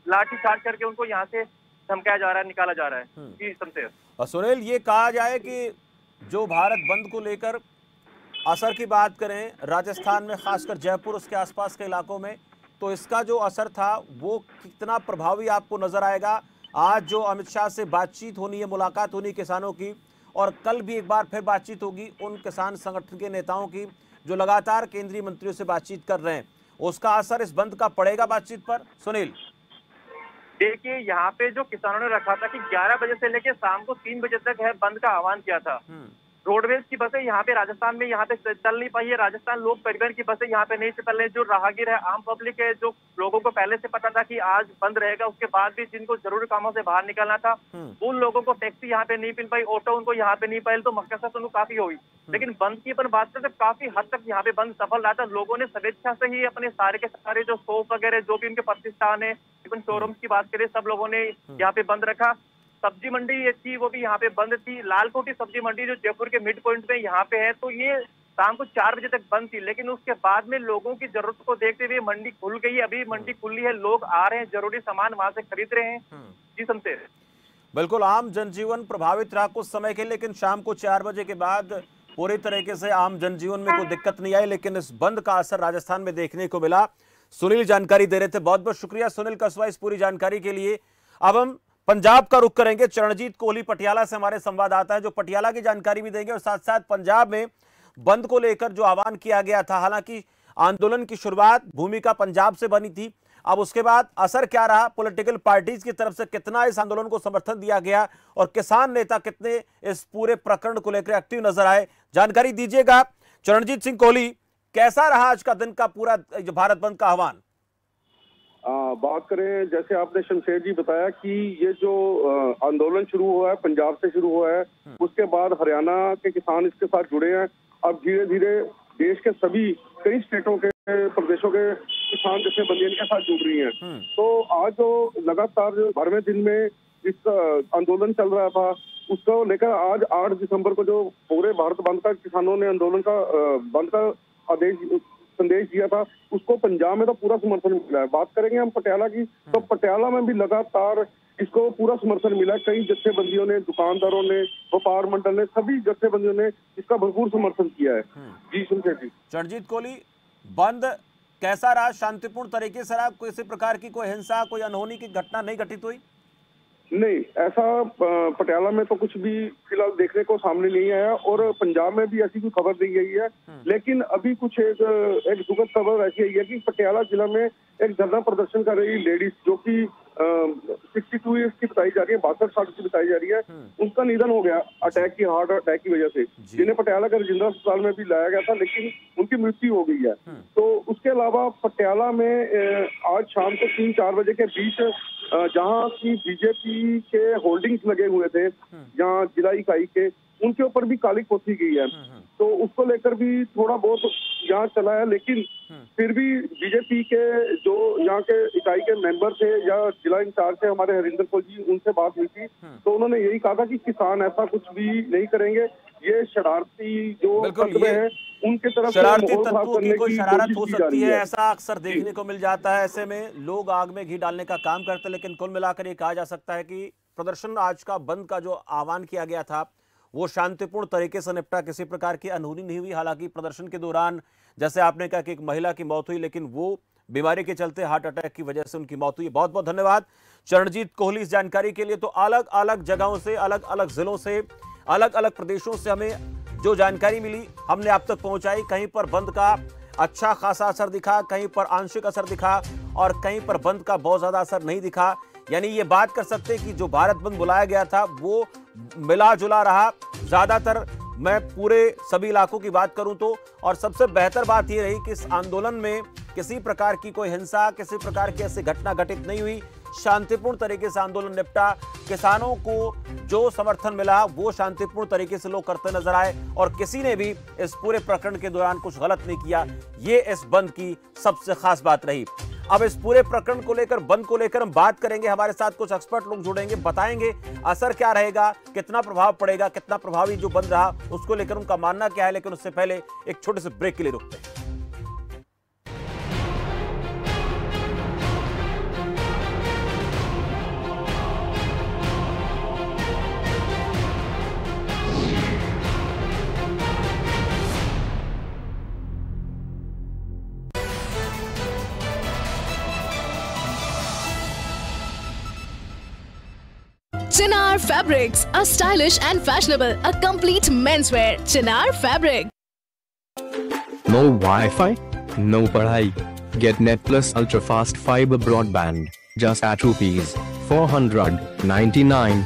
लाठी चार्ज करके उनको यहाँ से धमकाया जा रहा है, निकाला जा रहा है। जी शमशेर। सुनील, ये कहा जाए कि जो भारत बंद को लेकर असर की बात करें राजस्थान में, खासकर जयपुर उसके आसपास के इलाकों में, तो इसका जो असर था वो कितना प्रभावी आपको नजर आएगा? आज जो अमित शाह से बातचीत होनी है, मुलाकात होनी किसानों की, और कल भी एक बार फिर बातचीत होगी उन किसान संगठन के नेताओं की जो लगातार केंद्रीय मंत्रियों से बातचीत कर रहे हैं, उसका असर इस बंद का पड़ेगा बातचीत पर? सुनील, देखिए यहाँ पे जो किसानों ने रखा था कि 11 बजे से लेकर शाम को 3 बजे तक है बंद का आह्वान किया था। रोडवेज की बसें यहाँ पे राजस्थान में यहाँ पे चल नहीं पाई है। राजस्थान लोक परिवहन की बसें यहाँ पे नहीं चल रही। जो राहगीर है, आम पब्लिक है, जो लोगों को पहले से पता था कि आज बंद रहेगा, उसके बाद भी जिनको जरूरी कामों से बाहर निकलना था, उन लोगों को टैक्सी यहाँ पे नहीं मिल पाई, ऑटो उनको यहाँ पे नहीं पाई, तो मकसद उनको काफी हुई। लेकिन बंद की अपन बात करते काफी हद तक यहाँ पे बंद सफल रहा था। लोगों ने स्वेच्छा से ही अपने सारे के सारे जो शॉप वगैरह जो भी उनके प्रतिष्ठान है, इवन शोरूम्स की बात करें, सब लोगों ने यहाँ पे बंद रखा। सब्जी मंडी थी वो भी यहाँ पे बंद थी। लालकोटी सब्जी मंडी जो जयपुर के मिड पॉइंट में यहाँ पे है, तो ये शाम को 4 बजे तक बंद थी। लेकिन उसके बाद में लोगों की जरूरत को देखते हुए मंडी खुल गई। अभी मंडी खुली है, लोग आ रहे हैं, जरूरी सामान वहां से खरीद रहे हैं। जी शमशेर, बिल्कुल आम जनजीवन प्रभावित रहा कुछ समय के, लेकिन शाम को 4 बजे के बाद पूरी तरीके से आम जनजीवन में कोई दिक्कत नहीं आई। लेकिन इस बंद का असर राजस्थान में देखने को मिला। सुनील जानकारी दे रहे थे, बहुत बहुत शुक्रिया सुनील कस्वा इस पूरी जानकारी के लिए। अब हम पंजाब का रुख करेंगे। चरणजीत कोहली पटियाला से हमारे संवाददाता है जो पटियाला की जानकारी भी देंगे, और साथ साथ पंजाब में बंद को लेकर जो आह्वान किया गया था, हालांकि आंदोलन की शुरुआत भूमिका पंजाब से बनी थी, अब उसके बाद असर क्या रहा, पॉलिटिकल पार्टीज की तरफ से कितना इस आंदोलन को समर्थन दिया गया और किसान नेता कितने इस पूरे प्रकरण को लेकर एक्टिव नजर आए, जानकारी दीजिएगा। चरणजीत सिंह कोहली, कैसा रहा आज का दिन का पूरा भारत बंद का आह्वान? बात करें, जैसे आपने शमशेर जी बताया कि ये जो आंदोलन शुरू हुआ है पंजाब से शुरू हुआ है, उसके बाद हरियाणा के किसान इसके साथ जुड़े हैं। अब धीरे धीरे देश के सभी कई स्टेटों के प्रदेशों के किसान जथेबंदियों के साथ जुड़ रही हैं। तो आज जो लगातार 12वें दिन में इस आंदोलन चल रहा था, उसको लेकर आज 8 दिसंबर को जो पूरे भारत बंद का किसानों ने आंदोलन का बंद का संदेश दिया था, उसको पंजाब में तो पूरा समर्थन मिला है। बात करेंगे हम पटियाला की, तो पटियाला में भी लगातार इसको पूरा समर्थन मिला है। कई जत्थेबंदियों ने, दुकानदारों ने, व्यापार मंडल ने, सभी जत्थेबंदियों ने इसका भरपूर समर्थन किया है। जी शमशेर जी। चरणजीत कोहली, बंद कैसा रहा? शांतिपूर्ण तरीके से रहा? किसी प्रकार की कोई हिंसा, कोई अनहोनी की घटना नहीं घटित हुई? नहीं, ऐसा पटियाला में तो कुछ भी फिलहाल देखने को सामने नहीं आया, और पंजाब में भी ऐसी कोई खबर नहीं आई है। लेकिन अभी कुछ एक दुखद खबर ऐसी आई है कि पटियाला जिला में एक धरना प्रदर्शन कर रही लेडीज जो कि 62 ईयर्स की बताई जा रही है, 62 साल की बताई जा रही है, उनका निधन हो गया हार्ट अटैक की वजह से, जिन्हें पटियाला के रजिंद्रा अस्पताल में भी लाया गया था, लेकिन उनकी मृत्यु हो गई है। तो उसके अलावा पटियाला में आज शाम को 3-4 बजे के बीच जहाँ की बीजेपी के होल्डिंग्स लगे हुए थे, जहाँ जिला इकाई के, उनके ऊपर भी काली पोती गई है। तो उसको लेकर भी थोड़ा बहुत यहाँ चला है, लेकिन फिर भी बीजेपी के जो यहाँ के इकाई के मेंबर थे या जिला इंचार्ज थे हमारे हरिंदर कौर जी, उनसे बात हुई थी, तो उन्होंने यही कहा था कि किसान ऐसा कुछ भी नहीं करेंगे, ये शरारती जो तत्व है उनके तरफ शरारती तत्वों की कोई शरारत हो सकती है, ऐसा अक्सर देखने को मिल जाता है। ऐसे में लोग आग में घी डालने का काम करते हैं। लेकिन कुल मिलाकर ये कहा जा सकता है कि प्रदर्शन आज का बंद का जो आह्वान किया गया था वो शांतिपूर्ण तरीके से निपटा, किसी प्रकार की अनहोनी नहीं हुई। हालांकि प्रदर्शन के दौरान जैसे आपने कहा कि एक महिला की मौत हुई, लेकिन वो बीमारी के चलते हार्ट अटैक की वजह से उनकी मौत हुई। बहुत बहुत धन्यवाद चरणजीत कोहली इस जानकारी के लिए। तो अलग अलग जगहों से, अलग अलग जिलों से, अलग अलग प्रदेशों से हमें जो जानकारी मिली हमने आप तक पहुंचाई। कहीं पर बंद का अच्छा खासा असर दिखा, कहीं पर आंशिक असर दिखा, और कहीं पर बंद का बहुत ज्यादा असर नहीं दिखा। यानी ये बात कर सकते हैं कि जो भारत बंद बुलाया गया था वो मिला जुला रहा ज्यादातर। मैं पूरे सभी इलाकों की बात करूं तो, और सबसे बेहतर बात यह रही कि इस आंदोलन में किसी प्रकार की कोई हिंसा, किसी प्रकार की ऐसी घटना घटित नहीं हुई। शांतिपूर्ण तरीके से आंदोलन निपटा। किसानों को जो समर्थन मिला वो शांतिपूर्ण तरीके से लोग करते नजर आए, और किसी ने भी इस पूरे प्रकरण के दौरान कुछ गलत नहीं किया। ये इस बंद की सबसे खास बात रही। अब इस पूरे प्रकरण को लेकर, बंद को लेकर हम बात करेंगे। हमारे साथ कुछ एक्सपर्ट लोग जुड़ेंगे, बताएंगे असर क्या रहेगा, कितना प्रभाव पड़ेगा, कितना प्रभावी जो बंद रहा उसको लेकर उनका मानना क्या है। लेकिन उससे पहले एक छोटे से ब्रेक के लिए रुकते हैं। Chinar Fabrics, a stylish and fashionable, a complete menswear. Chinar Fabric. No Wi-Fi, no padhai. Get Net Plus Ultra Fast Fiber Broadband just at ₹499.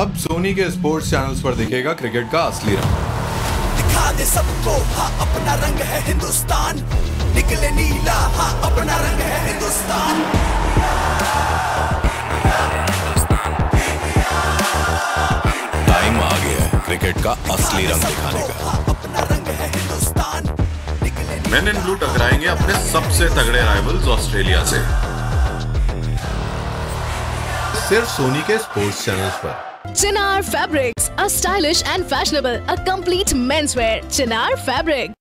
अब सोनी के स्पोर्ट्स चैनल्स पर दिखेगा क्रिकेट का असली रंग। दिखा दे सबको हाँ अपना रंग है हिंदुस्तान, निकले नीला हाँ अपना रंग है हिंदुस्तान। टाइम आ गया है क्रिकेट का असली रंग दिखाने का। अपना रंग है हिंदुस्तान। मेन इन ब्लू टकराएंगे अपने सबसे तगड़े राइवल्स ऑस्ट्रेलिया से, सिर्फ सोनी के स्पोर्ट्स चैनल्स पर। Chinar Fabrics, a stylish and fashionable, a complete menswear. Chinar Fabric.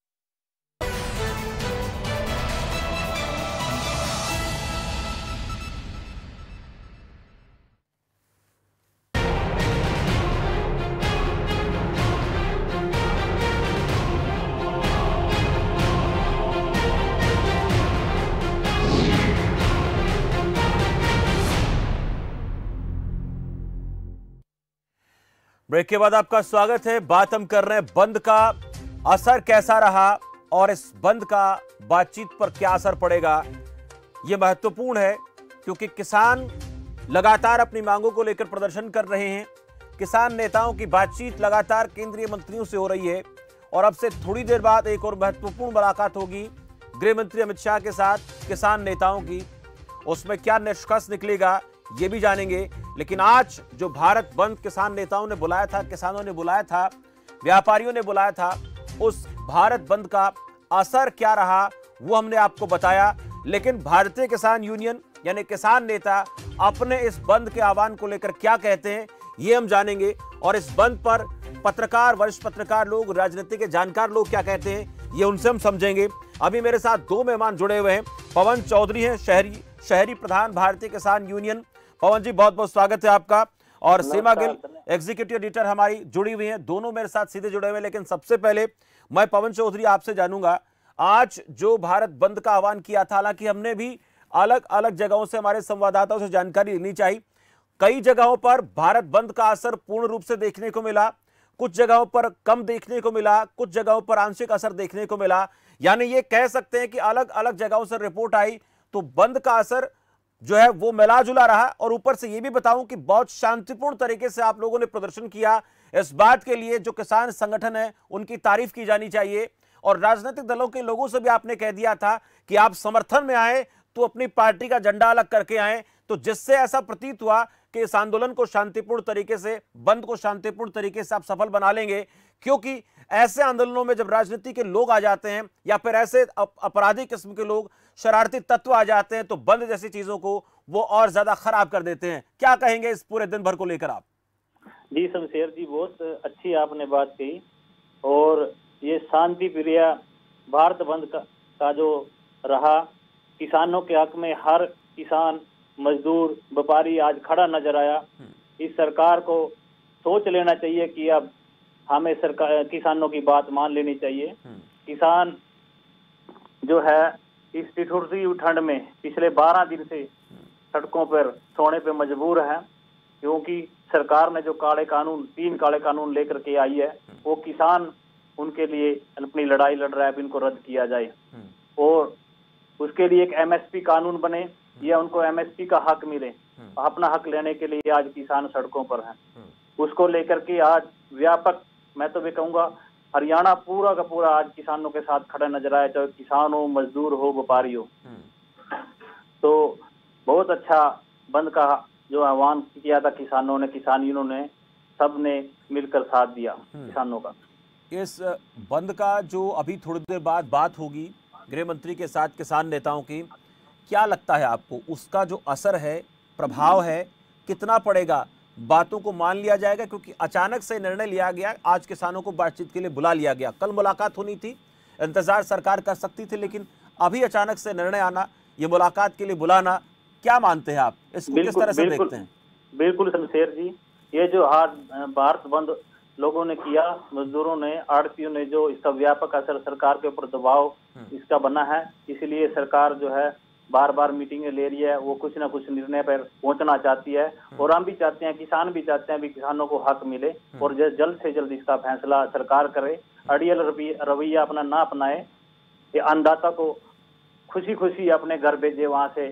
Break के बाद आपका स्वागत है। बात हम कर रहे हैं बंद का असर कैसा रहा और इस बंद का बातचीत पर क्या असर पड़ेगा। यह महत्वपूर्ण है क्योंकि किसान लगातार अपनी मांगों को लेकर प्रदर्शन कर रहे हैं। किसान नेताओं की बातचीत लगातार केंद्रीय मंत्रियों से हो रही है और अब से थोड़ी देर बाद एक और महत्वपूर्ण मुलाकात होगी गृह मंत्री अमित शाह के साथ किसान नेताओं की। उसमें क्या निष्कर्ष निकलेगा ये भी जानेंगे। लेकिन आज जो भारत बंद किसान नेताओं ने बुलाया था, किसानों ने बुलाया था, व्यापारियों ने बुलाया था, उस भारत बंद का असर क्या रहा वो हमने आपको बताया। लेकिन भारतीय किसान यूनियन यानी किसान नेता अपने इस बंद के आह्वान को लेकर क्या कहते हैं ये हम जानेंगे। और इस बंद पर पत्रकार, वरिष्ठ पत्रकार लोग, राजनीति के जानकार लोग क्या कहते हैं ये उनसे हम समझेंगे। अभी मेरे साथ दो मेहमान जुड़े हुए हैं। पवन चौधरी हैं, शहरी प्रधान भारतीय किसान यूनियन। पवन जी बहुत बहुत स्वागत है आपका। और सीमा गिल एग्जीक्यूटिव एडिटर हमारी जुड़ी हुई हैं। दोनों मेरे साथ सीधे जुड़े हुए हैं। लेकिन सबसे पहले मैं पवन चौधरी आपसे जानूंगा, आज जो भारत बंद का आह्वान किया था, हालांकि हमने भी अलग अलग जगहों से हमारे संवाददाताओं से जानकारी लेनी चाहिए। कई जगहों पर भारत बंद का असर पूर्ण रूप से देखने को मिला, कुछ जगहों पर कम देखने को मिला, कुछ जगहों पर आंशिक असर देखने को मिला। यानी ये कह सकते हैं कि अलग अलग जगहों से रिपोर्ट आई तो बंद का असर जो है वो मिला जुला रहा। और ऊपर से ये भी बताऊं कि बहुत शांतिपूर्ण तरीके से आप लोगों ने प्रदर्शन किया। इस बात के लिए जो किसान संगठन है उनकी तारीफ की जानी चाहिए। और राजनीतिक दलों के लोगों से भी आपने कह दिया था कि आप समर्थन में आए तो अपनी पार्टी का झंडा अलग करके आए, तो जिससे ऐसा प्रतीत हुआ कि इस आंदोलन को शांतिपूर्ण तरीके से, बंद को शांतिपूर्ण तरीके से आप सफल बना लेंगे। क्योंकि ऐसे आंदोलनों में जब राजनीति के लोग आ जाते हैं या फिर ऐसे अपराधी किस्म के लोग, शरारती तत्व आ जाते हैं तो बंद जैसी चीजों को वो और ज्यादा खराब कर देते हैं। क्या कहेंगे इस पूरे दिन भर को लेकर आप? जी शमशेर जी, बहुत अच्छी आपने बात कही। और ये शांति प्रिय भारत बंद का जो रहा, किसानों के हक में हर किसान, मजदूर, व्यापारी आज खड़ा नजर आया। इस सरकार को सोच लेना चाहिए कि अब हमें सरकार, किसानों की बात मान लेनी चाहिए। किसान जो है इस ठिठुरती ठंड में पिछले 12 दिन से सड़कों पर सोने पे मजबूर है, क्योंकि सरकार ने जो काले कानून, 3 काले कानून लेकर के आई है, वो किसान उनके लिए अपनी लड़ाई लड़ रहा है, अब इनको रद्द किया जाए और उसके लिए एक एमएसपी कानून बने या उनको एमएसपी का हक मिले। अपना हक लेने के लिए आज किसान सड़कों पर हैं। उसको लेकर के आज व्यापक, मैं तो भी कहूँगा हरियाणा पूरा का पूरा आज किसानों के साथ खड़ा नजर आया, चाहे किसान हो, मजदूर हो, व्यापारी हो। तो बहुत अच्छा बंद का जो आह्वान किया था किसानों ने, किसान यूनियनों ने, सब ने मिलकर साथ दिया किसानों का। इस बंद का जो अभी थोड़ी देर बाद बात होगी गृह मंत्री के साथ किसान नेताओं की, क्या लगता है आपको उसका जो असर है, प्रभाव है, कितना पड़ेगा? बातों को मान लिया जाएगा? क्योंकि अचानक से निर्णय लिया गया, आज किसानों को बातचीत के लिए बुला लिया गया। कल मुलाकात होनी थी, इंतजार सरकार कर सकती थी, लेकिन अभी अचानक से निर्णय आना, ये मुलाकात के लिए बुलाना, क्या मानते हैं आप इसको? किस तरह से देखते हैं? बिल्कुल शमशेर जी, ये जो आज भारत बंद लोगों ने किया, मजदूरों ने, आड़तियों ने, जो इसका व्यापक असर सरकार के ऊपर दबाव इसका बना है। इसलिए सरकार जो है बार बार मीटिंगें ले रही है, वो कुछ ना कुछ निर्णय पर पहुंचना चाहती है और हम भी चाहते हैं, किसान भी चाहते हैं भी किसानों को हक मिले और जल्द से जल्द इसका फैसला सरकार करे, अड़ियल रवैया अपना ना अपनाए, ये अन्नदाता को खुशी खुशी अपने घर भेजे वहां से,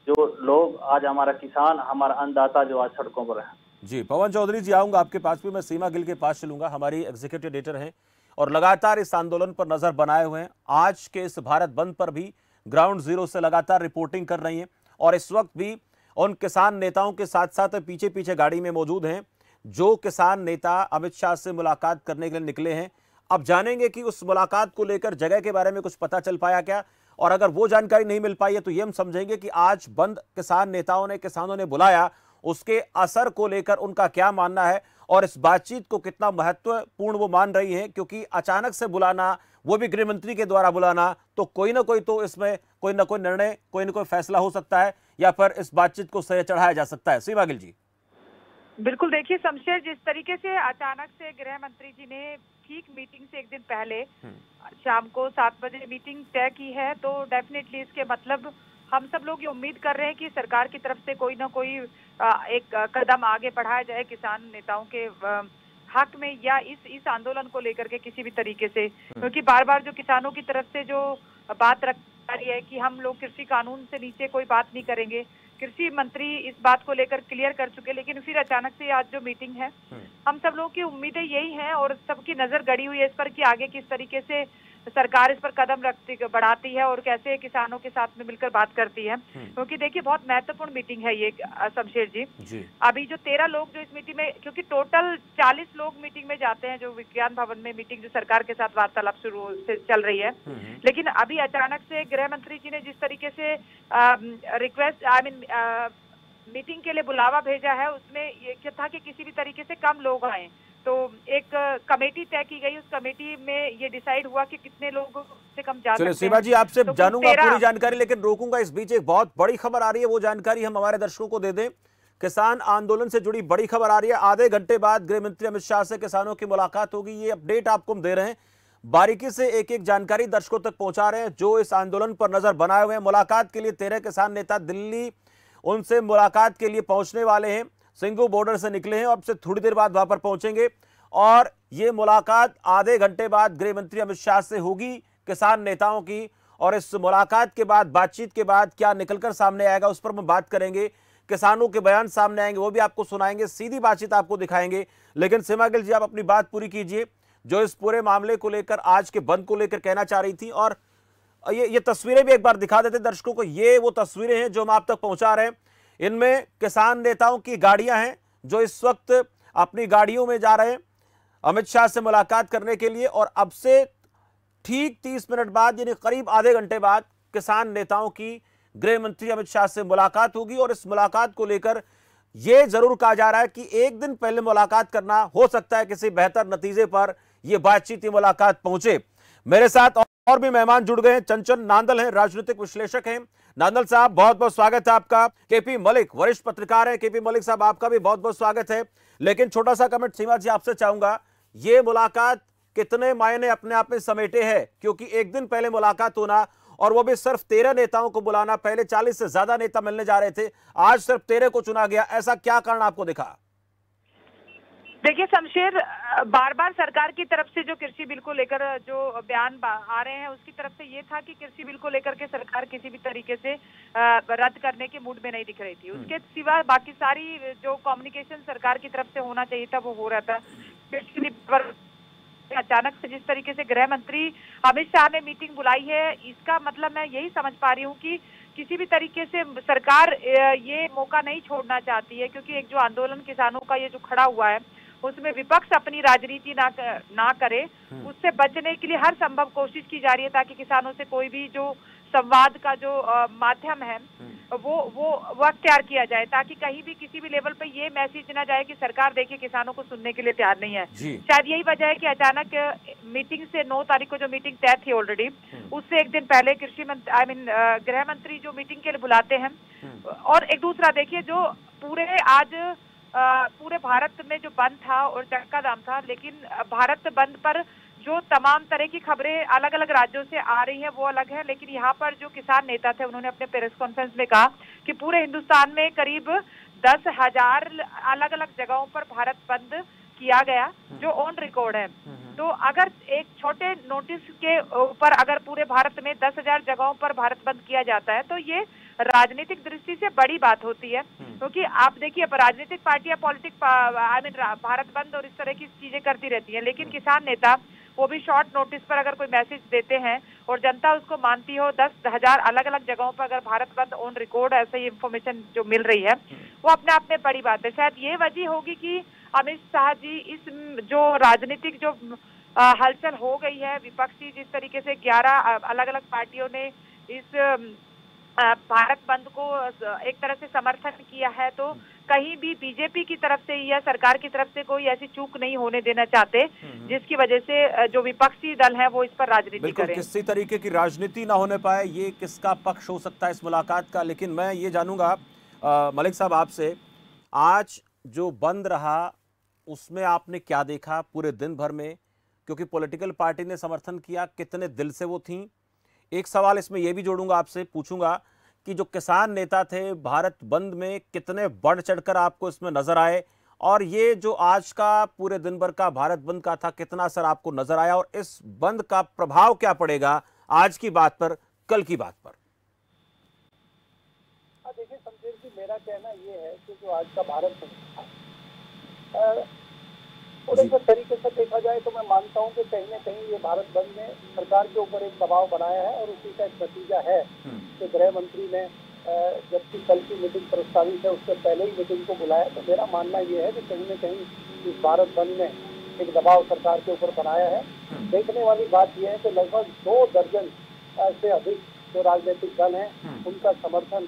जो लोग आज हमारा किसान, हमारा अन्नदाता जो आज सड़कों पर है। जी पवन चौधरी जी, आऊंगा आपके पास भी। मैं सीमा गिल के पास चलूंगा, हमारी एग्जीक्यूटिव एडिटर हैं और लगातार इस आंदोलन पर नजर बनाए हुए हैं। आज के इस भारत बंद पर भी ग्राउंड जीरो से लगातार रिपोर्टिंग कर रही हैं और इस वक्त भी उन किसान नेताओं के साथ साथ पीछे पीछे गाड़ी में मौजूद हैं जो किसान नेता अमित शाह से मुलाकात करने के लिए निकले हैं। अब जानेंगे कि उस मुलाकात को लेकर जगह के बारे में कुछ पता चल पाया क्या, और अगर वो जानकारी नहीं मिल पाई है तो ये हम समझेंगे कि आज बंद किसान नेताओं ने, किसानों ने बुलाया, उसके असर को लेकर उनका क्या मानना है और इस बातचीत को कितना महत्वपूर्ण वो मान रही है, क्योंकि अचानक से बुलाना, वो भी गृह मंत्री के द्वारा बुलाना, तो कोई ना कोई तो इसमें कोई ना कोई निर्णय, कोई ना कोई फैसला हो सकता है या फिर इस बातचीत को सही चढ़ाया जा सकता है। सीमा गिल जी। बिल्कुल, देखिए शमशेर, जिस तरीके से अचानक से गृह मंत्री जी ने ठीक मीटिंग से एक दिन पहले शाम को 7 बजे मीटिंग तय की है, तो डेफिनेटली इसके मतलब हम सब लोग ये उम्मीद कर रहे हैं कि सरकार की तरफ से कोई ना कोई एक कदम आगे बढ़ाया जाए किसान नेताओं के हक में, या इस आंदोलन को लेकर के किसी भी तरीके से, क्योंकि बार बार जो किसानों की तरफ से जो बात रख रही है कि हम लोग कृषि कानून से नीचे कोई बात नहीं करेंगे, कृषि मंत्री इस बात को लेकर क्लियर कर चुके, लेकिन फिर अचानक से आज जो मीटिंग है, हम सब लोग की उम्मीदें यही हैं और सबकी नजर गड़ी हुई है इस पर कि आगे किस तरीके से सरकार इस पर कदम बढ़ाती है और कैसे किसानों के साथ में मिलकर बात करती है, क्योंकि देखिए बहुत महत्वपूर्ण मीटिंग है ये शमशेर जी। अभी जो 13 लोग जो इस मीटिंग में, क्योंकि टोटल 40 लोग मीटिंग में जाते हैं, जो विज्ञान भवन में मीटिंग जो सरकार के साथ वार्तालाप शुरू से चल रही है, लेकिन अभी अचानक से गृह मंत्री जी ने जिस तरीके से रिक्वेस्ट मीटिंग के लिए बुलावा भेजा है, उसमें ये था कि किसी भी तरीके से कम लोग आए, तो एक कमेटी तय की गई, उस कमेटी में ये डिसाइड हुआ कि कितने लोग से कम जा सकते हैं। सीमा जी, आपसे तो जानूंगा पूरी जानकारी, लेकिन रोकूंगा इस बीच। एक बहुत बड़ी खबर आ रही है, वो जानकारी हम हमारे दर्शकों को दे दें। किसान आंदोलन से जुड़ी बड़ी खबर आ रही है। आधे घंटे बाद गृह मंत्री अमित शाह से किसानों की मुलाकात होगी, ये अपडेट आपको हम दे रहे हैं। बारीकी से एक एक जानकारी दर्शकों तक पहुंचा रहे हैं जो इस आंदोलन पर नजर बनाए हुए हैं। मुलाकात के लिए 13 किसान नेता दिल्ली उनसे मुलाकात के लिए पहुंचने वाले हैं, सिंघू बॉर्डर से निकले हैं और अब से थोड़ी देर बाद वहां पर पहुंचेंगे और ये मुलाकात आधे घंटे बाद गृह मंत्री अमित शाह से होगी किसान नेताओं की। और इस मुलाकात के बाद, बातचीत के बाद क्या निकलकर सामने आएगा उस पर हम बात करेंगे। किसानों के बयान सामने आएंगे, वो भी आपको सुनाएंगे, सीधी बातचीत आपको दिखाएंगे। लेकिन सीमा गिल जी, आप अपनी बात पूरी कीजिए, जो इस पूरे मामले को लेकर, आज के बंद को लेकर कहना चाह रही थी। और ये तस्वीरें भी एक बार दिखा देते दर्शकों को। ये वो तस्वीरें हैं जो हम आप तक पहुंचा रहे हैं। इनमें किसान नेताओं की गाड़ियां हैं जो इस वक्त अपनी गाड़ियों में जा रहे हैं अमित शाह से मुलाकात करने के लिए। और अब से ठीक 30 मिनट बाद, यानी करीब आधे घंटे बाद, किसान नेताओं की गृह मंत्री अमित शाह से मुलाकात होगी। और इस मुलाकात को लेकर यह जरूर कहा जा रहा है कि एक दिन पहले मुलाकात करना, हो सकता है किसी बेहतर नतीजे पर यह बातचीत, ये मुलाकात पहुंचे। मेरे साथ और भी मेहमान जुड़ गए हैं। चंचल नांदल हैं, राजनीतिक विश्लेषक हैं। नांदल साहब, बहुत बहुत स्वागत है आपका। केपी मलिक, वरिष्ठ पत्रकार हैं। केपी मलिक साहब, आपका भी बहुत बहुत स्वागत है। लेकिन छोटा सा कमेंट सीमा जी आपसे चाहूंगा, ये मुलाकात कितने मायने अपने आप में समेटे है, क्योंकि एक दिन पहले मुलाकात होना और वो भी सिर्फ 13 नेताओं को बुलाना, पहले 40 से ज्यादा नेता मिलने जा रहे थे, आज सिर्फ 13 को चुना गया, ऐसा क्या कारण आपको दिखा? देखिए शमशेर, बार बार सरकार की तरफ से जो कृषि बिल को लेकर जो बयान आ रहे हैं, उसकी तरफ से ये था कि कृषि बिल को लेकर के सरकार किसी भी तरीके से रद्द करने के मूड में नहीं दिख रही थी। उसके सिवा बाकी सारी जो कम्युनिकेशन सरकार की तरफ से होना चाहिए था वो हो रहा था। कृषि बिल पर अचानक से जिस तरीके से गृह मंत्री अमित शाह ने मीटिंग बुलाई है, इसका मतलब मैं यही समझ पा रही हूँ कि किसी भी तरीके से सरकार ये मौका नहीं छोड़ना चाहती है, क्योंकि एक जो आंदोलन किसानों का ये जो खड़ा हुआ है, उसमें विपक्ष अपनी राजनीति ना करे, उससे बचने के लिए हर संभव कोशिश की जा रही है ताकि किसानों से कोई भी जो संवाद का जो माध्यम है वो अख्तियार किया जाए, ताकि कहीं भी किसी भी लेवल पे ये मैसेज ना जाए कि सरकार देखिए किसानों को सुनने के लिए तैयार नहीं है। शायद यही वजह है कि अचानक मीटिंग से 9 तारीख को जो मीटिंग तय थी ऑलरेडी, उससे एक दिन पहले कृषि मंत्री गृह मंत्री जो मीटिंग के लिए बुलाते हैं। और एक दूसरा देखिए, जो पूरे भारत में जो बंद था और चक्का जाम था, लेकिन भारत बंद पर जो तमाम तरह की खबरें अलग अलग राज्यों से आ रही हैं वो अलग है, लेकिन यहाँ पर जो किसान नेता थे उन्होंने अपने प्रेस कॉन्फ्रेंस में कहा कि पूरे हिंदुस्तान में करीब 10,000 अलग अलग जगहों पर भारत बंद किया गया जो ऑन रिकॉर्ड है। तो अगर एक छोटे नोटिस के ऊपर अगर पूरे भारत में 10,000 जगहों पर भारत बंद किया जाता है तो ये राजनीतिक दृष्टि से बड़ी बात होती है, क्योंकि आप देखिए राजनीतिक पार्टियां भारत बंद और इस तरह की चीजें करती रहती हैं, लेकिन किसान नेता वो भी शॉर्ट नोटिस पर अगर कोई मैसेज देते हैं और जनता उसको मानती हो, 10,000 अलग अलग जगहों पर अगर भारत बंद ऑन रिकॉर्ड ऐसे ही इंफॉर्मेशन जो मिल रही है वो अपने आप में बड़ी बात है। शायद ये वजह होगी कि अमित शाह जी इस जो राजनीतिक जो हलचल हो गई है, विपक्षी जिस तरीके से 11 अलग अलग पार्टियों ने इस भारत बंद को एक तरह से समर्थन किया है, तो कहीं भी बीजेपी की तरफ से या सरकार की तरफ से कोई ऐसी चूक नहीं होने देना चाहते जिसकी वजह से जो विपक्षी दल है वो इस पर राजनीति करें। किसी तरीके की राजनीति ना होने पाए, ये किसका पक्ष हो सकता है इस मुलाकात का। लेकिन मैं ये जानूंगा मलिक साहब आपसे, आज जो बंद रहा उसमें आपने क्या देखा पूरे दिन भर में, क्योंकि पॉलिटिकल पार्टी ने समर्थन किया, कितने दिल से वो थी। एक सवाल इसमें यह भी जोड़ूंगा, आपसे पूछूंगा कि जो किसान नेता थे भारत बंद में कितने बढ़ चढ़कर आपको इसमें नजर आए, और ये जो आज का पूरे दिन भर का भारत बंद का था कितना असर आपको नजर आया, और इस बंद का प्रभाव क्या पड़ेगा आज की बात पर, कल की बात पर। देखिए शमशेर जी, मेरा कहना ये है कि जो आज का भारत थोड़े से तरीके से देखा जाए तो मैं मानता हूं कि कहीं न कहीं ये भारत बंद ने सरकार के ऊपर एक दबाव बनाया है, और उसी का एक नतीजा है कि गृह मंत्री ने जबकि कल की मीटिंग प्रस्तावित है उससे पहले ही मीटिंग को बुलाया। तो मेरा मानना ये है कि कहीं न कहीं इस भारत बंद ने एक दबाव सरकार के ऊपर बनाया है। देखने वाली बात यह है कि लगभग 2 दर्जन से अधिक जो राजनीतिक दल हैं उनका समर्थन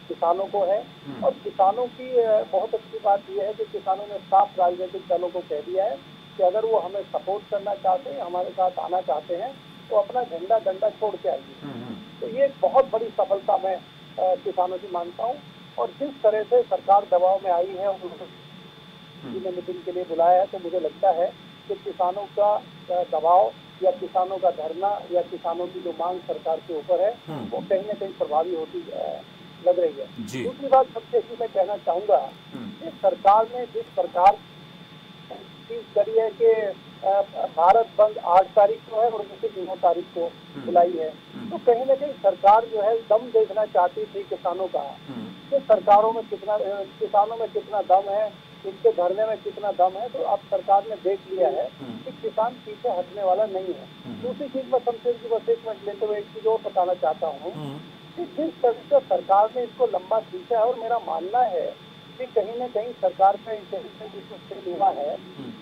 किसानों को है, और किसानों की बहुत अच्छी बात यह है कि किसानों ने साफ राजनीतिक दलों को कह दिया है कि अगर वो हमें सपोर्ट करना चाहते हैं, हमारे साथ आना चाहते हैं, तो अपना झंडा डंडा छोड़ के आइए। तो ये बहुत बड़ी सफलता मैं किसानों की मानता हूँ। और जिस तरह से सरकार दबाव में आई है, उन्होंने मीटिंग के लिए बुलाया है, तो मुझे लगता है कि किसानों का दबाव या किसानों का धरना या किसानों की जो मांग सरकार के ऊपर है वो कहीं न कहीं प्रभावी होती लग रही है। दूसरी बात सबसे मैं कहना चाहूंगा कि सरकार ने जिस प्रकार चीज करी है कि भारत बंद 8 तारीख को है और जैसे 9 तारीख को बुलाई है, तो कहीं न कहीं सरकार जो है दम देखना चाहती थी किसानों का, कि किसानों में कितना दम है, इनके धरने में कितना दम है। तो अब सरकार ने देख लिया है कि किसान पीछे हटने वाला नहीं है। दूसरी चीज मैं शमशेर जी बस 1 मिनट लेते हुए एक चीज और बताना चाहता हूँ कि जिस तरह से सरकार ने इसको लंबा खींचा है, और मेरा मानना है कि कहीं न कहीं सरकार का इंटेलिजेंस इसमें हुआ है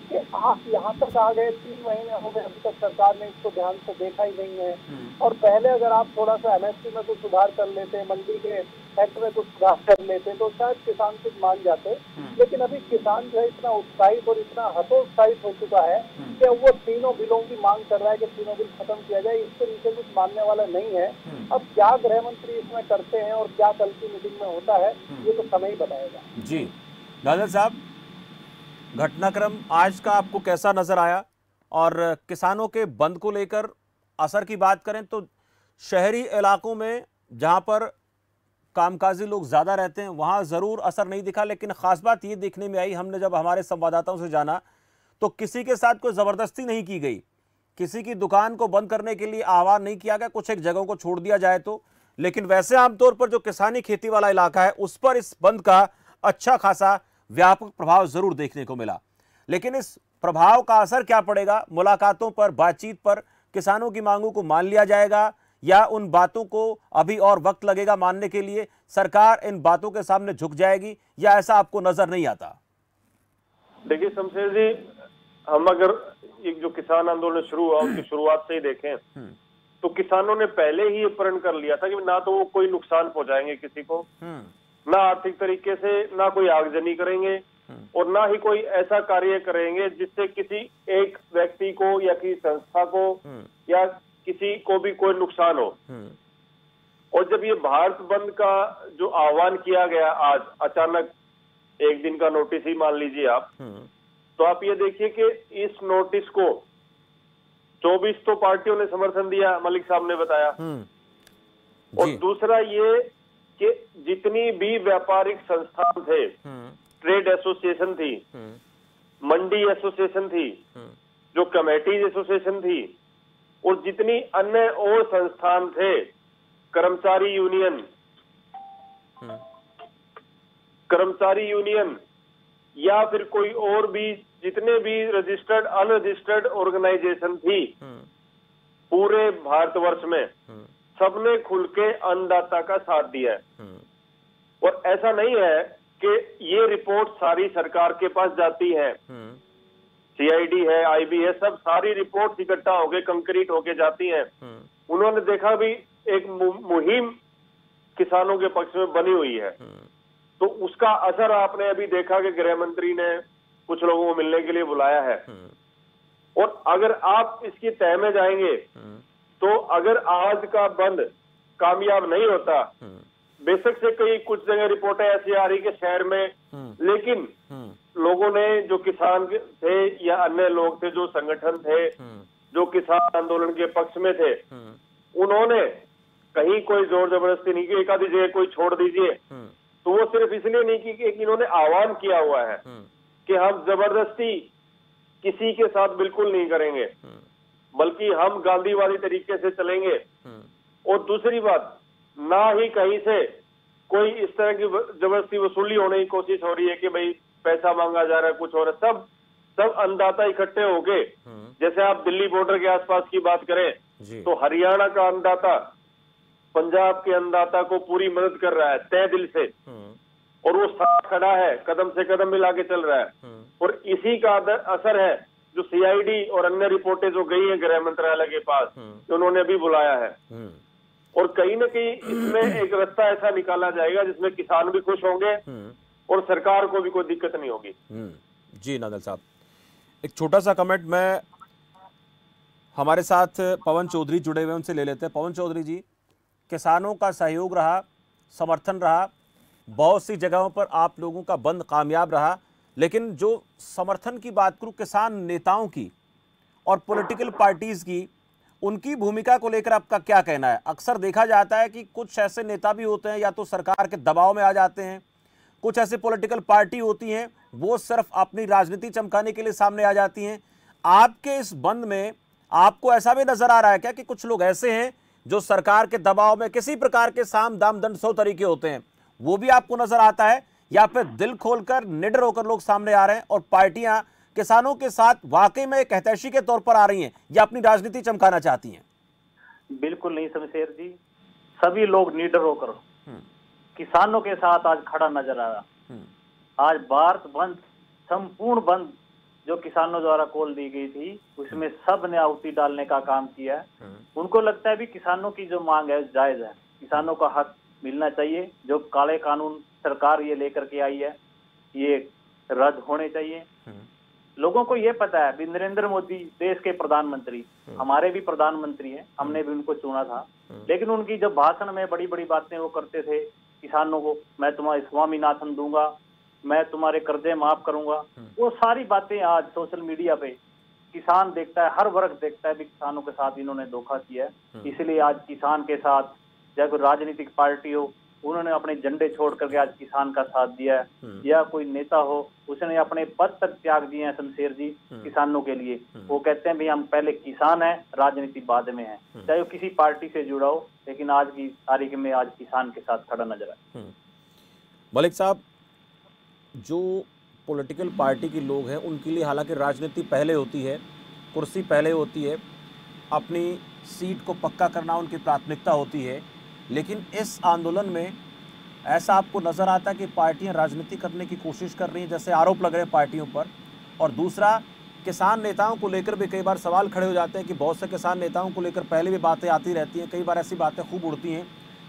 कि आप यहाँ तक आ गए, 3 महीने हो गए, अभी तक सरकार ने इसको ध्यान से देखा ही नहीं है। और पहले अगर आप थोड़ा सा MSP में कुछ सुधार कर लेते, मंडी के एक्ट में कुछ सुधार कर लेते, तो शायद किसान कुछ मान जाते। लेकिन अभी किसान जो है इतना उत्साहित और इतना हतोत्साहित हो चुका है कि वो तीनों बिलों की मांग कर रहा है कि तीनों बिल खत्म किया जाए, इसके नीचे कुछ मानने वाला नहीं है। अब क्या गृह मंत्री इसमें करते हैं और क्या कल की मीटिंग में होता है, ये तो समय ही बताएगा। जी नाज़र साहब, घटनाक्रम आज का आपको कैसा नजर आया, और किसानों के बंद को लेकर असर की बात करें तो शहरी इलाकों में जहां पर कामकाजी लोग ज्यादा रहते हैं वहां जरूर असर नहीं दिखा, लेकिन खास बात ये देखने में आई, हमने जब हमारे संवाददाताओं से जाना तो किसी के साथ कोई जबरदस्ती नहीं की गई, किसी की दुकान को बंद करने के लिए आह्वान नहीं किया गया, कुछ एक जगहों को छोड़ दिया जाए तो। लेकिन वैसे आमतौर पर जो किसानी खेती वाला इलाका है उस पर इस बंद का अच्छा खासा व्यापक प्रभाव जरूर देखने को मिला। लेकिन इस प्रभाव का असर क्या पड़ेगा, मुलाकातों पर, बातचीत पर किसानों की मांगों को मान लिया जाएगा या उन बातों को अभी और वक्त लगेगा मानने के लिए, सरकार इन बातों के सामने झुक जाएगी, या ऐसा आपको नजर नहीं आता? देखिए शमशेर जी, हम अगर एक जो किसान आंदोलन शुरू हुआ उसकी शुरुआत से ही देखें तो किसानों ने पहले ही ये प्रण कर लिया था कि ना तो वो कोई नुकसान पहुंचाएंगे किसी को, ना आर्थिक तरीके से, ना कोई आगजनी करेंगे, और ना ही कोई ऐसा कार्य करेंगे जिससे किसी एक व्यक्ति को या किसी संस्था को या किसी को भी कोई नुकसान हो। और जब ये भारत बंद का जो आह्वान किया गया आज अचानक, एक दिन का नोटिस ही मान लीजिए आप, तो आप ये देखिए कि इस नोटिस को 24 तो पार्टियों ने समर्थन दिया, मलिक साहब ने बताया। और दूसरा ये कि जितनी भी व्यापारिक संस्थान थे, ट्रेड एसोसिएशन थी, मंडी एसोसिएशन थी, जो कमेटीज एसोसिएशन थी, और जितनी अन्य और संस्थान थे, कर्मचारी यूनियन या फिर कोई और भी जितने भी रजिस्टर्ड अनरजिस्टर्ड ऑर्गेनाइजेशन थी पूरे भारतवर्ष में, सबने खुल के अन्नदाता का साथ दिया है। और ऐसा नहीं है कि ये रिपोर्ट सारी सरकार के पास जाती है, सीआईडी है, आईबी है, सब सारी रिपोर्ट इकट्ठा होके कंक्रीट होके जाती हैं। उन्होंने देखा भी एक मुहिम किसानों के पक्ष में बनी हुई है, तो उसका असर आपने अभी देखा कि गृह मंत्री ने कुछ लोगों को मिलने के लिए बुलाया है। और अगर आप इसकी तह में जाएंगे तो अगर आज का बंद कामयाब नहीं होता, बेशक से कई कुछ जगह रिपोर्टें ऐसी आ रही कि शहर में, लेकिन लोगों ने, जो किसान थे या अन्य लोग थे, जो संगठन थे, जो किसान आंदोलन के पक्ष में थे, उन्होंने कहीं कोई जोर जबरदस्ती नहीं की, एक आधी जगह कोई छोड़ दीजिए, तो वो सिर्फ इसलिए नहीं की कि इन्होंने आह्वान किया हुआ है कि हम जबरदस्ती किसी के साथ बिल्कुल नहीं करेंगे, बल्कि हम गांधीवादी तरीके से चलेंगे। और दूसरी बात, ना ही कहीं से कोई इस तरह की जबरदस्ती वसूली होने की कोशिश हो रही है कि भाई पैसा मांगा जा रहा है, कुछ हो रहा है। सब अन्नदाता इकट्ठे हो गए। जैसे आप दिल्ली बॉर्डर के आसपास की बात करें तो हरियाणा का अन्नदाता पंजाब के अन्नदाता को पूरी मदद कर रहा है तय दिल से, और वो साथ खड़ा है, कदम से कदम मिला के चल रहा है। और इसी का असर है जो सीआईडी और अन्य रिपोर्टें जो गई हैं गृह मंत्रालय के पास, जो उन्होंने अभी बुलाया है। और कहीं ना कहीं इसमें एक रास्ता ऐसा निकाला जाएगा जिसमें किसान भी खुश होंगे और सरकार को भी कोई दिक्कत नहीं होगी। जी नांदल साहब, एक छोटा सा कमेंट मैं हमारे साथ पवन चौधरी जुड़े हुए, उनसे ले लेते हैं। पवन चौधरी जी, किसानों का सहयोग रहा, समर्थन रहा, बहुत सी जगहों पर आप लोगों का बंद कामयाब रहा, लेकिन जो समर्थन की बात करूं किसान नेताओं की और पॉलिटिकल पार्टीज की, उनकी भूमिका को लेकर आपका क्या कहना है? अक्सर देखा जाता है कि कुछ ऐसे नेता भी होते हैं या तो सरकार के दबाव में आ जाते हैं, कुछ ऐसे पॉलिटिकल पार्टी होती हैं वो सिर्फ अपनी राजनीति चमकाने के लिए सामने आ जाती हैं। आपके इस बंद में आपको ऐसा भी नजर आ रहा है क्या कि कुछ लोग ऐसे हैं जो सरकार के दबाव में किसी प्रकार के साम दाम दंड 100 तरीके होते हैं, वो भी आपको नजर आता है, या फिर दिल खोलकर निडर होकर लोग सामने आ रहे हैं और पार्टियां किसानों के साथ वाकई में एक हितैषी के तौर पर आ रही हैं या अपनी राजनीति चमकाना चाहती हैं? बिल्कुल नहीं शमशेर जी, सभी लोग निडर होकर किसानों के साथ आज खड़ा नजर आ रहा। आज भारत बंद, संपूर्ण बंद जो किसानों द्वारा कॉल दी गई थी, उसमें सब ने आहुति डालने का काम किया है। उनको लगता है भी किसानों की जो मांग है जायज है, किसानों का हक मिलना चाहिए। जो काले कानून सरकार ये लेकर के आई है ये रद्द होने चाहिए। लोगों को ये पता है भी नरेंद्र मोदी देश के प्रधानमंत्री, हमारे भी प्रधानमंत्री हैं, हमने भी उनको चुना था, लेकिन उनकी जब भाषण में बड़ी बड़ी बातें वो करते थे किसानों को, मैं तुम्हारे स्वामीनाथन दूंगा, मैं तुम्हारे कर्जे माफ करूंगा, वो सारी बातें आज सोशल मीडिया पे किसान देखता है, हर वर्ग देखता है भी किसानों के साथ इन्होंने धोखा किया है। इसलिए आज किसान के साथ चाहे कोई राजनीतिक पार्टी हो, उन्होंने अपने झंडे छोड़ करके आज किसान का साथ दिया है, या कोई नेता हो उसने अपने पद तक त्याग दिए हैं शमशेर जी किसानों के लिए। वो कहते हैं भाई हम पहले किसान हैं, राजनीति बाद में है, चाहे वो किसी पार्टी से जुड़ा हो, लेकिन आज की तारीख में आज किसान के साथ खड़ा नजर आए। मलिक साहब, जो पॉलिटिकल पार्टी के लोग हैं उनके लिए हालांकि राजनीति पहले होती है, कुर्सी पहले होती है, अपनी सीट को पक्का करना उनकी प्राथमिकता होती है, लेकिन इस आंदोलन में ऐसा आपको नज़र आता है कि पार्टियां राजनीति करने की कोशिश कर रही हैं, जैसे आरोप लग रहे हैं पार्टियों पर। और दूसरा, किसान नेताओं को लेकर भी कई बार सवाल खड़े हो जाते हैं कि बहुत से किसान नेताओं को लेकर पहले भी बातें आती रहती हैं, कई बार ऐसी बातें खूब उड़ती हैं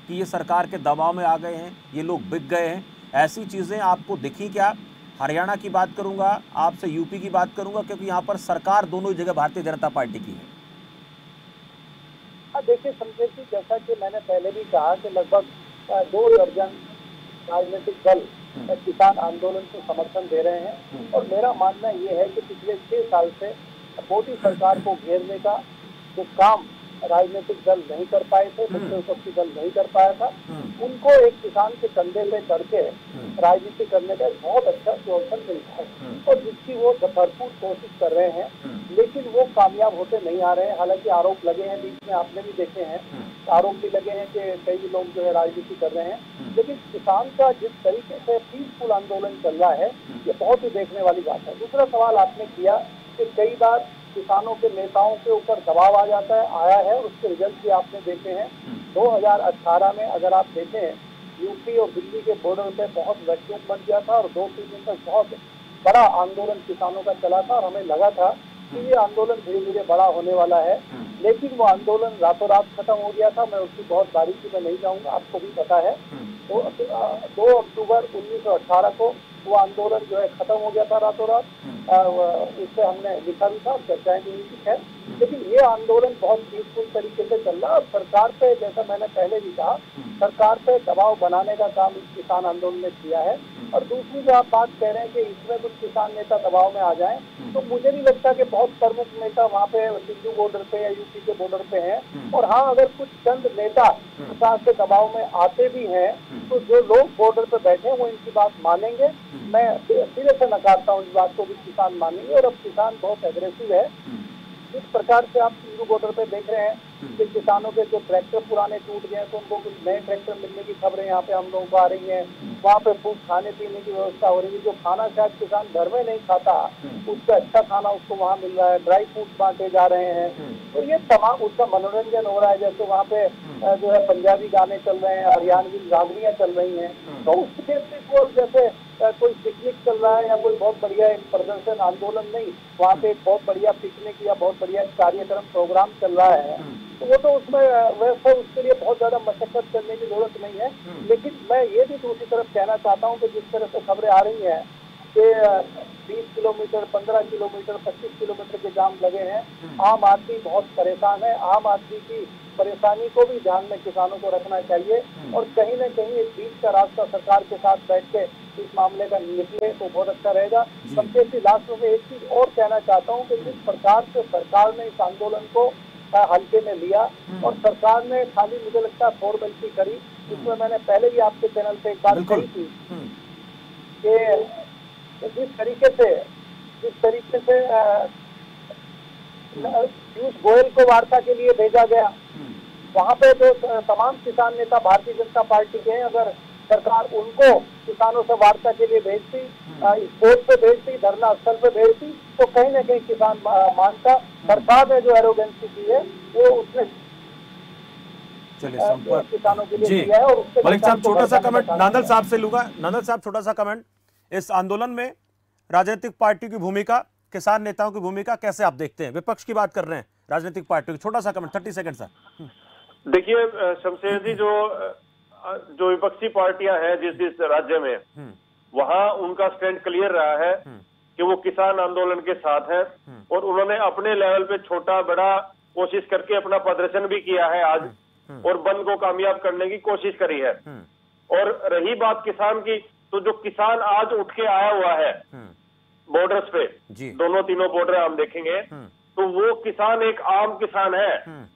कि ये सरकार के दबाव में आ गए हैं, ये लोग बिक गए हैं। ऐसी चीज़ें आपको दिखी क्या? हरियाणा की बात करूँगा, आपसे यूपी की बात करूँगा, क्योंकि यहाँ पर सरकार दोनों ही जगह भारतीय जनता पार्टी की है। देखिए शमशेर जी, जैसा कि मैंने पहले भी कहा कि लगभग 2 दर्जन राजनीतिक दल किसान आंदोलन को समर्थन दे रहे हैं, और मेरा मानना ये है कि पिछले 6 साल से मोदी सरकार को घेरने का जो काम राजनीतिक दल नहीं कर पाए थे, मुख्य विपक्षी दल नहीं कर पाया था, उनको एक किसान के कंधे पे करके राजनीति करने का बहुत अच्छा अवसर मिलता है और जिसकी वो भरपूर कोशिश कर रहे हैं, लेकिन वो कामयाब होते नहीं आ रहे हैं। हालांकि आरोप लगे हैं, बीच में आपने भी देखे हैं, आरोप भी लगे हैं कि कई लोग जो है राजनीति कर रहे हैं, लेकिन किसान का जिस तरीके से पीसफुल आंदोलन चल रहा है, ये बहुत ही देखने वाली बात है। दूसरा सवाल आपने किया कि कई बार किसानों के नेताओं के ऊपर दबाव आ जाता है, आया है, उसके रिजल्ट भी आपने देखे हैं। 2018 में अगर आप देखें, यूपी और दिल्ली के बॉर्डर पे बहुत वैक्यूम बन गया था और 2-3 दिन तक बहुत बड़ा आंदोलन किसानों का चला था और हमें लगा था कि ये आंदोलन धीरे धीरे बड़ा होने वाला है, लेकिन वो आंदोलन रातों रात खत्म हो गया था। मैं उसकी बहुत बारीकी में नहीं जाऊंगा, आपको भी पता है। तो 2 अक्टूबर 1918 को वो आंदोलन जो है खत्म हो गया था रातों रात। इससे हमने लिखा भी था, चर्चाएं भी हुई है, लेकिन ये आंदोलन बहुत पीसफुल तरीके से चल रहा है। सरकार पे, जैसा मैंने पहले भी कहा, सरकार पे दबाव बनाने का काम इस किसान आंदोलन ने किया है। और दूसरी जो आप बात कह रहे हैं कि इसमें कुछ किसान नेता दबाव में आ जाएं, तो मुझे नहीं लगता कि बहुत प्रमुख नेता वहाँ पे सिंधु बॉर्डर पे या यूपी के बॉर्डर पे हैं। और हाँ, अगर कुछ चंद नेता किसान के दबाव में आते भी हैं, तो जो लोग बॉर्डर पे बैठे हैं वो इनकी बात मानेंगे। मैं सिरे से नकारता हूँ इस बात को भी किसान मानेंगे। और अब किसान बहुत एग्रेसिव है। जिस प्रकार से आप सिंधु बॉर्डर पे देख रहे हैं कि किसानों के जो ट्रैक्टर पुराने टूट गए तो उनको कुछ नए ट्रैक्टर मिलने की खबरें यहाँ पे हम लोगों को आ रही हैं। वहाँ पे खूब खाने पीने की व्यवस्था हो रही है। जो खाना शायद किसान घर में नहीं खाता, उससे अच्छा खाना उसको वहाँ मिल रहा है। ड्राई फ्रूट बांटे जा रहे हैं, तो ये तमाम उसका मनोरंजन हो रहा है। जैसे वहाँ पे जो है पंजाबी गाने चल रहे हैं, हरियाणवी रागनियाँ चल रही हैं, तो उसके जैसे कोई पिकनिक चल रहा है या कोई बहुत बढ़िया एक प्रदर्शन आंदोलन नहीं, वहाँ पे एक बहुत बढ़िया पिकनिक या बहुत बढ़िया कार्यक्रम प्रोग्राम चल रहा है, तो वो तो उसमें वैसे उसके लिए बहुत ज्यादा मशक्कत करने की जरूरत नहीं है। लेकिन मैं ये भी दूसरी तरफ कहना चाहता हूँ कि जिस तरह से खबरें आ रही हैं कि 20 किलोमीटर, 15 किलोमीटर, 25 किलोमीटर के जाम लगे हैं, आम आदमी बहुत परेशान है। आम आदमी की परेशानी को भी ध्यान में किसानों को रखना चाहिए और कहीं न कहीं एक बीच का रास्ता सरकार के साथ बैठ के इस मामले का निकले तो बहुत अच्छा रहेगा। सबसे लास्ट में एक चीज और कहना चाहता हूँ कि जिस प्रकार से सरकार ने इस आंदोलन को हल्के में लिया और सरकार ने खाली मुझे लगता है फॉर्मेलिटी करी, जिसमें मैंने पहले भी आपके चैनल पे एक बात कही थी कि जिस तरीके से पीयूष गोयल को वार्ता के लिए भेजा गया, वहाँ पे जो तमाम किसान नेता भारतीय जनता पार्टी के हैं, अगर सरकार उनको किसानों से वार्ता के लिए भेजती, कोर्ट पे भेजती, धरना स्थल पे भेजती, तो कहीं न कहीं किसान मानता। सरकार ने जो एरोगेंसी की है वो उसने किसानों के लिए किया है। और मलिक साहब, छोटा सा कमेंट नांदल साहब से लूंगा। नांदल साहब, छोटा सा कमेंट, इस आंदोलन में राजनीतिक पार्टी की भूमिका, किसान नेताओं की भूमिका कैसे आप देखते हैं? विपक्ष की बात कर रहे हैं, राजनीतिक पार्टी की, छोटा सा कमेंट, 30 सेकंड सर। देखिए शमशेर जी, जो विपक्षी पार्टियां हैं जिस राज्य में, वहां उनका स्टैंड क्लियर रहा है कि वो किसान आंदोलन के साथ है और उन्होंने अपने लेवल पे छोटा बड़ा कोशिश करके अपना प्रदर्शन भी किया है आज और बंद को कामयाब करने की कोशिश करी है। और रही बात किसान की, तो जो किसान आज उठ के आया हुआ है बॉर्डर्स पे, दोनों तीनों बॉर्डर हम देखेंगे, तो वो किसान एक आम किसान है।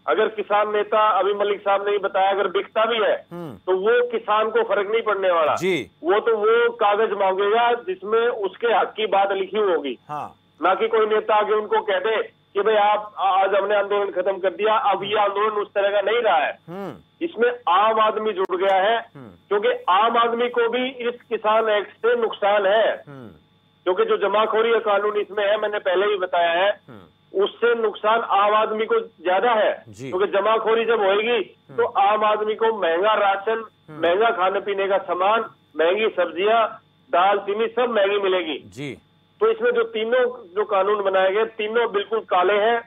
अगर किसान नेता अभी मलिक साहब ने ही बताया, अगर बिकता भी है तो वो किसान को फर्क नहीं पड़ने वाला। वो कागज मांगेगा जिसमें उसके हक की बात लिखी होगी, ना कि कोई नेता आगे उनको कह दे कि भाई आप आज हमने आंदोलन खत्म कर दिया। अब ये आंदोलन उस तरह का नहीं रहा है, इसमें आम आदमी जुड़ गया है, क्योंकि आम आदमी को भी इस किसान एक्ट से नुकसान है, क्योंकि जो जमाखोरी का कानून इसमें है, मैंने पहले भी बताया है, उससे नुकसान आम आदमी को ज्यादा है। क्योंकि जमाखोरी जब होगी तो आम आदमी को महंगा राशन, महंगा खाने पीने का सामान, महंगी सब्जियां, दाल चीनी सब महंगी मिलेगी। तो इसमें जो तीनों जो कानून बनाए गए, तीनों बिल्कुल काले हैं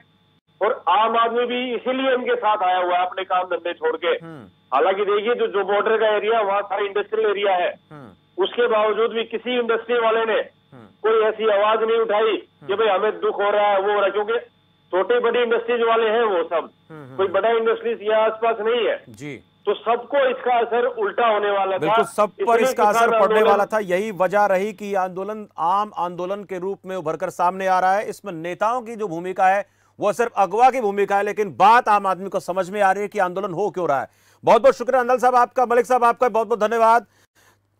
और आम आदमी भी इसीलिए इनके साथ आया हुआ है अपने काम धंधे छोड़ के। हालांकि देखिए जो बॉर्डर का एरिया, वहाँ सारा इंडस्ट्रियल एरिया है, उसके बावजूद भी किसी इंडस्ट्री वाले ने कोई ऐसी आवाज नहीं उठाई कि भाई हमें दुख हो रहा है, वो हो रहा है, क्योंकि छोटी बड़ी इंडस्ट्रीज वाले हैं वो सब, कोई बड़ा इंडस्ट्रीज यहाँ आसपास नहीं है जी। तो सबको इसका असर उल्टा होने वाला था, बिल्कुल सब पर इसका असर पड़ने वाला था। यही वजह रही कि आंदोलन आम आंदोलन के रूप में उभरकर सामने आ रहा है। इसमें नेताओं की जो भूमिका है वो सिर्फ अगवा की भूमिका है, लेकिन बात आम आदमी को समझ में आ रही है कि आंदोलन हो क्यों रहा है। बहुत बहुत शुक्रिया अंदल साहब आपका, मलिक साहब आपका बहुत बहुत धन्यवाद,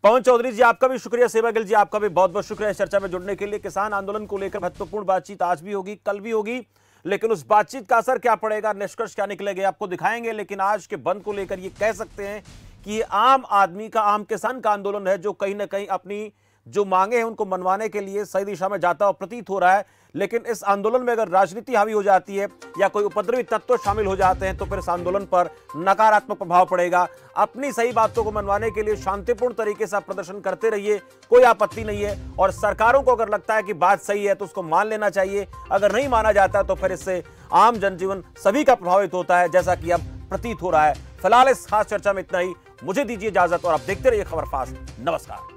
पवन चौधरी जी आपका भी शुक्रिया, सेवा गिल जी आपका भी बहुत बहुत शुक्रिया इस चर्चा में जुड़ने के लिए। किसान आंदोलन को लेकर महत्वपूर्ण बातचीत आज भी होगी, कल भी होगी, लेकिन उस बातचीत का असर क्या पड़ेगा, निष्कर्ष क्या निकलेगा आपको दिखाएंगे। लेकिन आज के बंद को लेकर ये कह सकते हैं कि ये आम आदमी का, आम किसान का आंदोलन है, जो कहीं ना कहीं अपनी जो मांगे हैं उनको मनवाने के लिए सही दिशा में जाता हुआ प्रतीत हो रहा है। लेकिन इस आंदोलन में अगर राजनीति हावी हो जाती है या कोई उपद्रवी तत्व शामिल हो जाते हैं तो फिर इस आंदोलन पर नकारात्मक प्रभाव पड़ेगा। अपनी सही बातों को मनवाने के लिए शांतिपूर्ण तरीके से आप प्रदर्शन करते रहिए, कोई आपत्ति नहीं है। और सरकारों को अगर लगता है कि बात सही है तो उसको मान लेना चाहिए, अगर नहीं माना जाता तो फिर इससे आम जनजीवन सभी का प्रभावित होता है, जैसा कि अब प्रतीत हो रहा है। फिलहाल इस खास चर्चा में इतना ही, मुझे दीजिए इजाजत और आप देखते रहिए खबर फास्ट। नमस्कार।